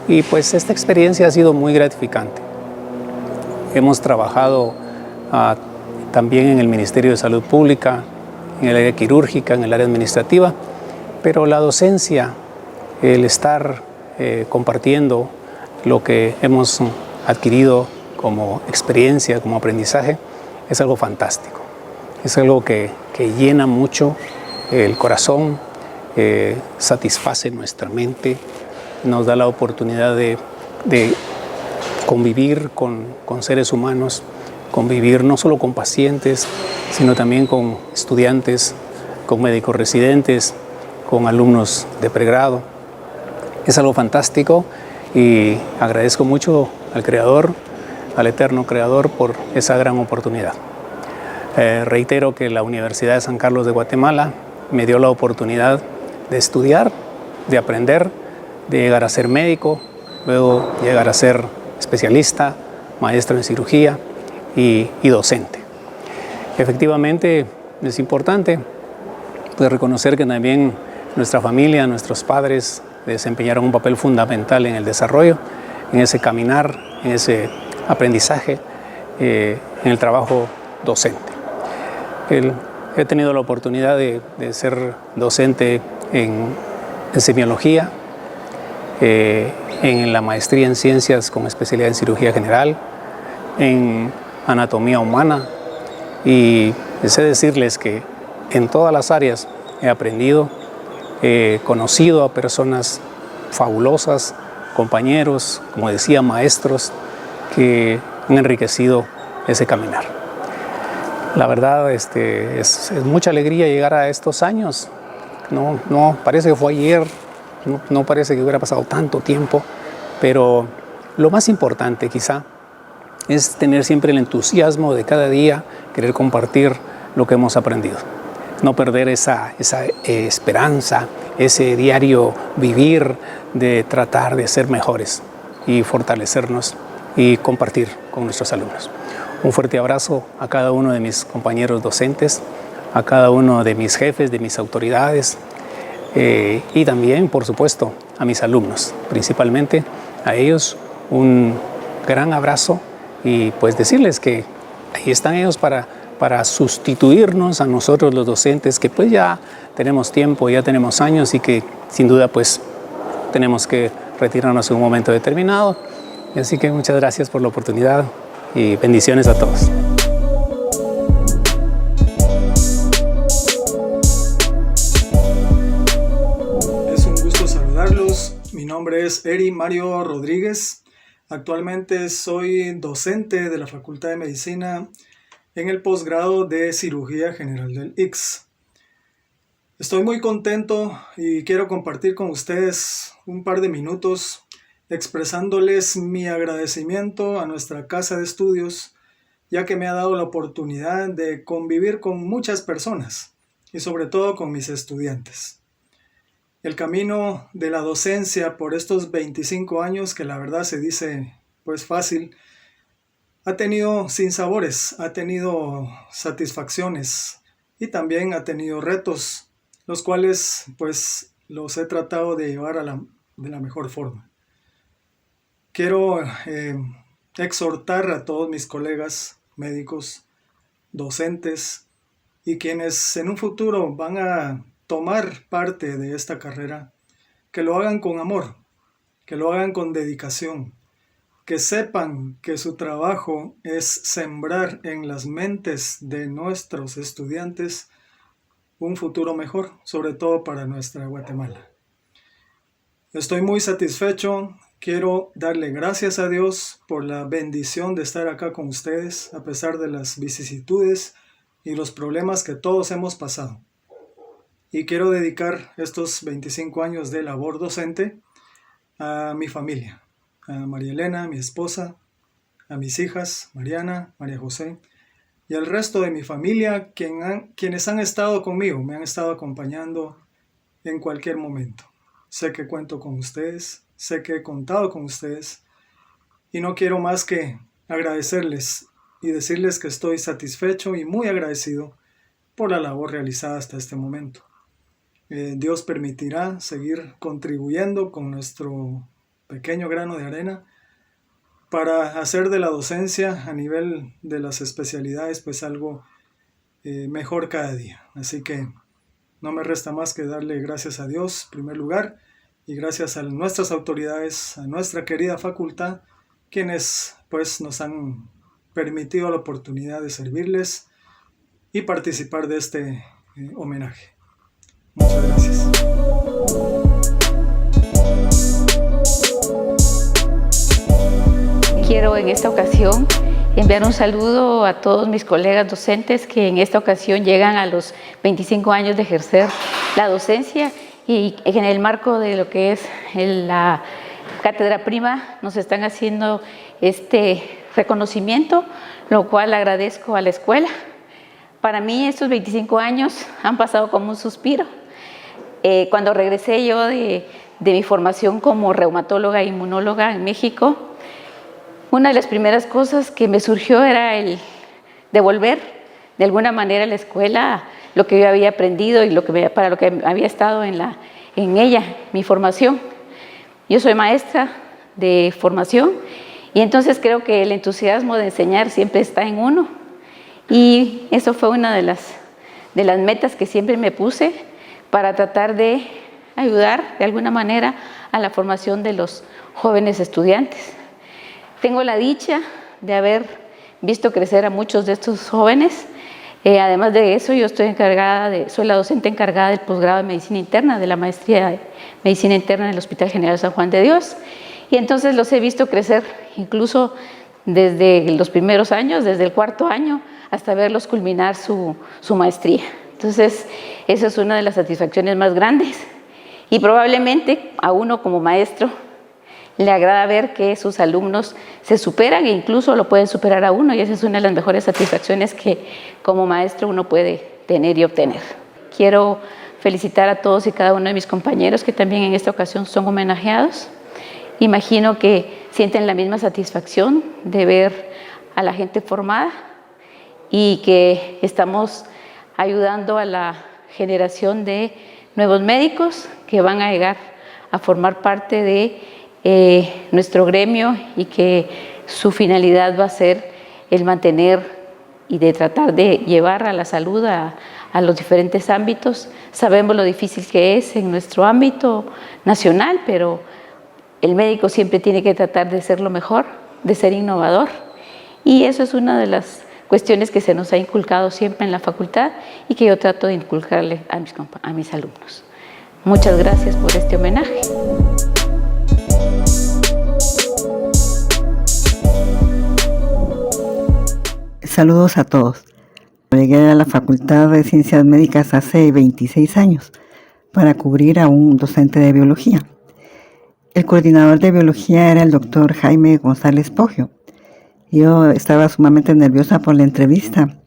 y pues esta experiencia ha sido muy gratificante. Hemos trabajado también en el Ministerio de Salud Pública, en el área quirúrgica, en el área administrativa, pero la docencia, el estar compartiendo lo que hemos adquirido como experiencia, como aprendizaje, es algo fantástico. Es algo que llena mucho el corazón, satisface nuestra mente, nos da la oportunidad de convivir con seres humanos, convivir no solo con pacientes, sino también con estudiantes, con médicos residentes, con alumnos de pregrado. Es algo fantástico y agradezco mucho al Creador, al Eterno Creador, por esa gran oportunidad. Reitero que la Universidad de San Carlos de Guatemala me dio la oportunidad de estudiar, de aprender, de llegar a ser médico, luego llegar a ser especialista, maestro en cirugía y docente. Efectivamente, es importante pues, reconocer que también nuestra familia, nuestros padres desempeñaron un papel fundamental en el desarrollo, en ese caminar, en ese aprendizaje, en el trabajo docente. He tenido la oportunidad de ser docente en semiología, en la maestría en ciencias con especialidad en cirugía general, en anatomía humana, y sé decirles que en todas las áreas he aprendido, he conocido a personas fabulosas, compañeros, como decía, maestros, que han enriquecido ese caminar. La verdad, es mucha alegría llegar a estos años. No parece que fue ayer, no parece que hubiera pasado tanto tiempo, pero lo más importante quizá es tener siempre el entusiasmo de cada día, querer compartir lo que hemos aprendido. No perder esa esperanza, ese diario vivir de tratar de ser mejores y fortalecernos y compartir con nuestros alumnos. Un fuerte abrazo a cada uno de mis compañeros docentes, a cada uno de mis jefes, de mis autoridades, y también, por supuesto, a mis alumnos, principalmente a ellos un gran abrazo, y pues decirles que ahí están ellos para sustituirnos a nosotros los docentes, que pues ya tenemos tiempo, ya tenemos años, y que sin duda pues tenemos que retirarnos en un momento determinado. Así que muchas gracias por la oportunidad y bendiciones a todos. Es un gusto saludarlos. Mi nombre es Eri Mario Rodríguez. Actualmente soy docente de la Facultad de Medicina en el posgrado de Cirugía General del ICS. Estoy muy contento y quiero compartir con ustedes un par de minutos expresándoles mi agradecimiento a nuestra casa de estudios, ya que me ha dado la oportunidad de convivir con muchas personas y sobre todo con mis estudiantes. El camino de la docencia por estos 25 años, que la verdad se dice pues fácil, ha tenido sinsabores, ha tenido satisfacciones y también ha tenido retos, los cuales pues los he tratado de llevar de la mejor forma. Quiero exhortar a todos mis colegas médicos, docentes y quienes en un futuro van a tomar parte de esta carrera, que lo hagan con amor, que lo hagan con dedicación, que sepan que su trabajo es sembrar en las mentes de nuestros estudiantes un futuro mejor, sobre todo para nuestra Guatemala. Estoy muy satisfecho, quiero darle gracias a Dios por la bendición de estar acá con ustedes, a pesar de las vicisitudes y los problemas que todos hemos pasado. Y quiero dedicar estos 25 años de labor docente a mi familia, a María Elena, mi esposa, a mis hijas, Mariana, María José, y al resto de mi familia, quienes han estado conmigo, me han estado acompañando en cualquier momento. Sé que cuento con ustedes, sé que he contado con ustedes, y no quiero más que agradecerles y decirles que estoy satisfecho y muy agradecido por la labor realizada hasta este momento. Dios permitirá seguir contribuyendo con nuestro pequeño grano de arena para hacer de la docencia a nivel de las especialidades pues algo mejor cada día. Así que no me resta más que darle gracias a Dios en primer lugar y gracias a nuestras autoridades, a nuestra querida facultad, quienes pues nos han permitido la oportunidad de servirles y participar de este homenaje. Muchas gracias. Quiero en esta ocasión enviar un saludo a todos mis colegas docentes que en esta ocasión llegan a los 25 años de ejercer la docencia y en el marco de lo que es la Cátedra Prima nos están haciendo este reconocimiento, lo cual agradezco a la escuela. Para mí estos 25 años han pasado como un suspiro. Cuando regresé yo de mi formación como reumatóloga e inmunóloga en México, una de las primeras cosas que me surgió era el devolver de alguna manera a la escuela lo que yo había aprendido y para lo que había estado en ella, mi formación. Yo soy maestra de formación y entonces creo que el entusiasmo de enseñar siempre está en uno y eso fue una de las metas que siempre me puse para tratar de ayudar de alguna manera a la formación de los jóvenes estudiantes. Tengo la dicha de haber visto crecer a muchos de estos jóvenes. Además de eso, yo soy la docente encargada del posgrado de Medicina Interna, de la maestría de Medicina Interna en el Hospital General San Juan de Dios. Y entonces los he visto crecer incluso desde los primeros años, desde el cuarto año, hasta verlos culminar su maestría. Entonces, esa es una de las satisfacciones más grandes. Y probablemente a uno como maestro le agrada ver que sus alumnos se superan e incluso lo pueden superar a uno y esa es una de las mejores satisfacciones que como maestro uno puede tener y obtener. Quiero felicitar a todos y cada uno de mis compañeros que también en esta ocasión son homenajeados. Imagino que sienten la misma satisfacción de ver a la gente formada y que estamos ayudando a la generación de nuevos médicos que van a llegar a formar parte de nuestro gremio y que su finalidad va a ser el mantener y de tratar de llevar a la salud a los diferentes ámbitos. Sabemos lo difícil que es en nuestro ámbito nacional, pero el médico siempre tiene que tratar de ser lo mejor, de ser innovador y eso es una de las cuestiones que se nos ha inculcado siempre en la facultad y que yo trato de inculcarle a mis alumnos. Muchas gracias por este homenaje. Saludos a todos. Llegué a la Facultad de Ciencias Médicas hace 26 años para cubrir a un docente de biología. El coordinador de biología era el doctor Jaime González Poggio. Yo estaba sumamente nerviosa por la entrevista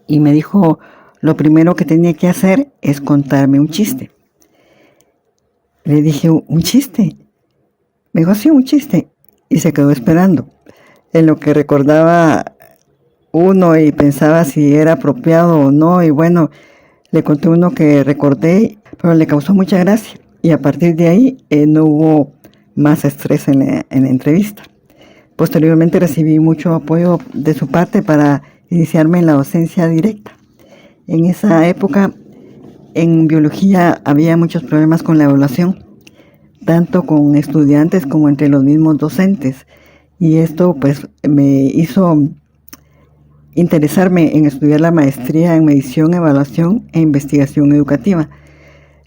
y me dijo, lo primero que tenía que hacer es contarme un chiste. Le dije, ¿un chiste? Me dijo, sí, un chiste. Y se quedó esperando. en lo que recordaba uno y pensaba si era apropiado o no, y bueno, le conté uno que recordé, pero le causó mucha gracia, y a partir de ahí no hubo más estrés en la entrevista. Posteriormente recibí mucho apoyo de su parte para iniciarme en la docencia directa. En esa época, en biología había muchos problemas con la evaluación, tanto con estudiantes como entre los mismos docentes, y esto pues me hizo interesarme en estudiar la maestría en medición, evaluación e investigación educativa.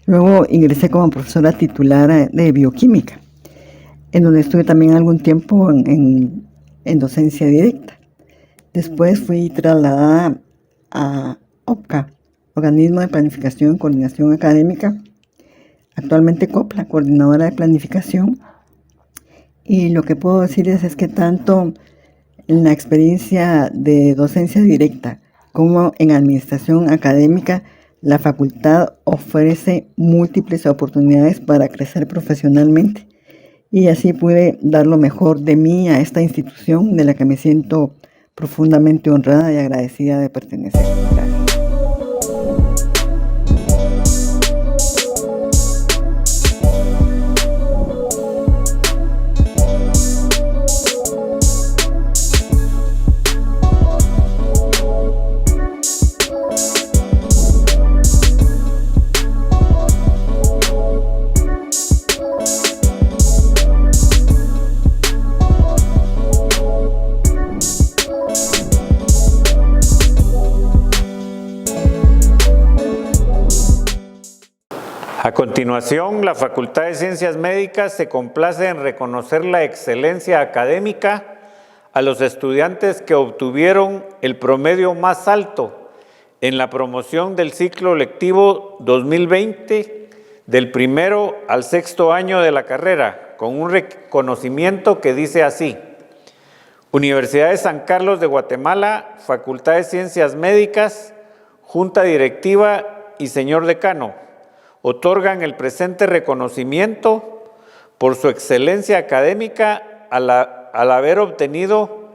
Luego ingresé como profesora titular de bioquímica, en donde estuve también algún tiempo en docencia directa. Después fui trasladada a OPCA, Organismo de Planificación y Coordinación Académica, actualmente COPLA, Coordinadora de Planificación. Y lo que puedo decirles es que tanto en la experiencia de docencia directa como en administración académica, la facultad ofrece múltiples oportunidades para crecer profesionalmente, y así pude dar lo mejor de mí a esta institución de la que me siento profundamente honrada y agradecida de pertenecer. Gracias. A continuación, la Facultad de Ciencias Médicas se complace en reconocer la excelencia académica a los estudiantes que obtuvieron el promedio más alto en la promoción del ciclo lectivo 2020 del primero al sexto año de la carrera, con un reconocimiento que dice así: Universidad de San Carlos de Guatemala, Facultad de Ciencias Médicas, Junta Directiva y Señor Decano, otorgan el presente reconocimiento por su excelencia académica al haber obtenido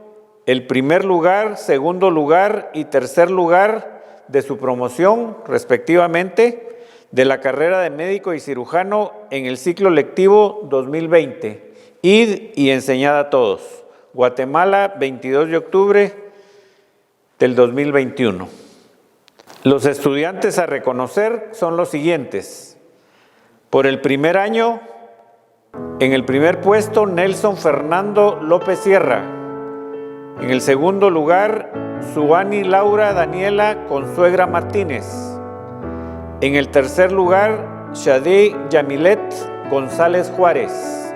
el primer lugar, segundo lugar y tercer lugar de su promoción, respectivamente, de la carrera de médico y cirujano en el ciclo lectivo 2020. Id y enseñad a todos. Guatemala, 22 de octubre del 2021. Los estudiantes a reconocer son los siguientes. Por el primer año, en el primer puesto, Nelson Fernando López Sierra. En el segundo lugar, Suani Laura Daniela Consuegra Martínez. En el tercer lugar, Shadi Yamilet González Juárez.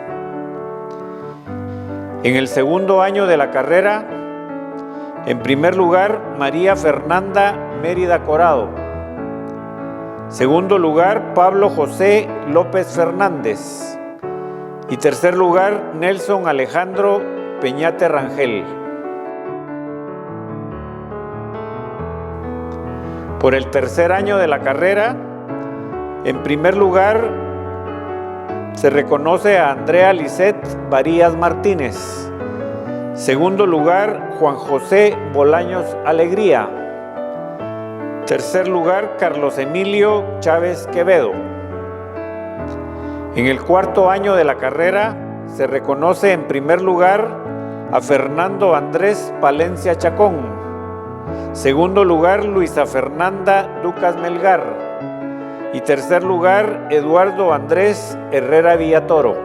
En el segundo año de la carrera, en primer lugar, María Fernanda Mérida Corado. Segundo lugar, Pablo José López Fernández. Y tercer lugar, Nelson Alejandro Peñate Rangel. Por el tercer año de la carrera, en primer lugar, se reconoce a Andrea Lisette Varías Martínez. Segundo lugar, Juan José Bolaños Alegría. Tercer lugar, Carlos Emilio Chávez Quevedo. En el cuarto año de la carrera, se reconoce en primer lugar a Fernando Andrés Palencia Chacón. Segundo lugar, Luisa Fernanda Ducas Melgar. Y tercer lugar, Eduardo Andrés Herrera Villatoro.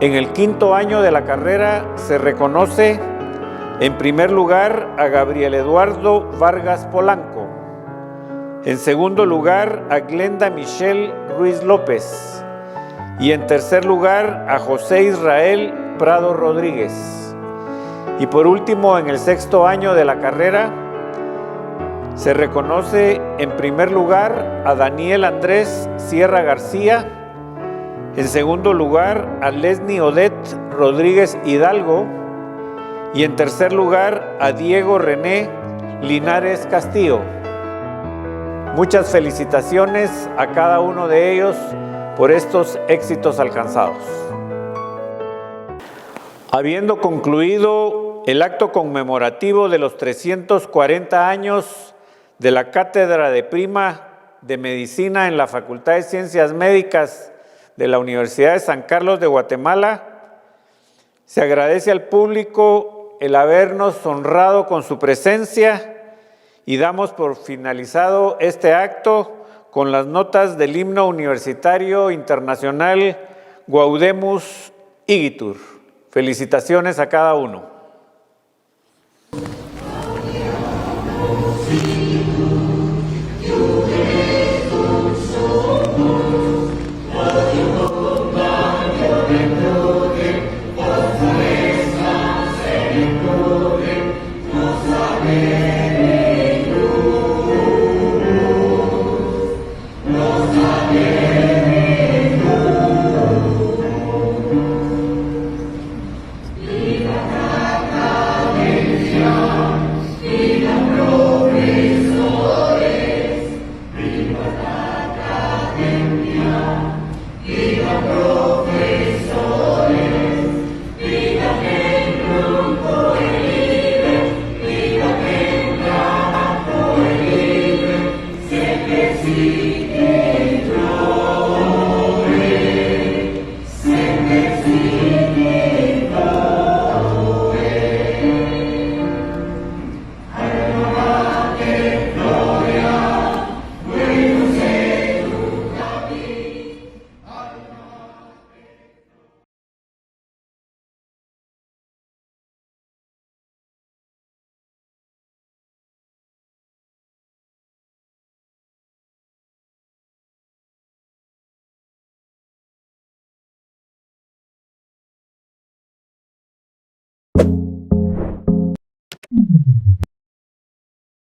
En el quinto año de la carrera se reconoce en primer lugar a Gabriel Eduardo Vargas Polanco. En segundo lugar a Glenda Michelle Ruiz López. Y en tercer lugar a José Israel Prado Rodríguez. Y por último, en el sexto año de la carrera se reconoce en primer lugar a Daniel Andrés Sierra García. En segundo lugar, a Lesni Odette Rodríguez Hidalgo. Y en tercer lugar, a Diego René Linares Castillo. Muchas felicitaciones a cada uno de ellos por estos éxitos alcanzados. Habiendo concluido el acto conmemorativo de los 340 años de la Cátedra de Prima de Medicina en la Facultad de Ciencias Médicas de la Universidad de San Carlos de Guatemala, se agradece al público el habernos honrado con su presencia y damos por finalizado este acto con las notas del himno universitario internacional Gaudemus Igitur. Felicitaciones a cada uno.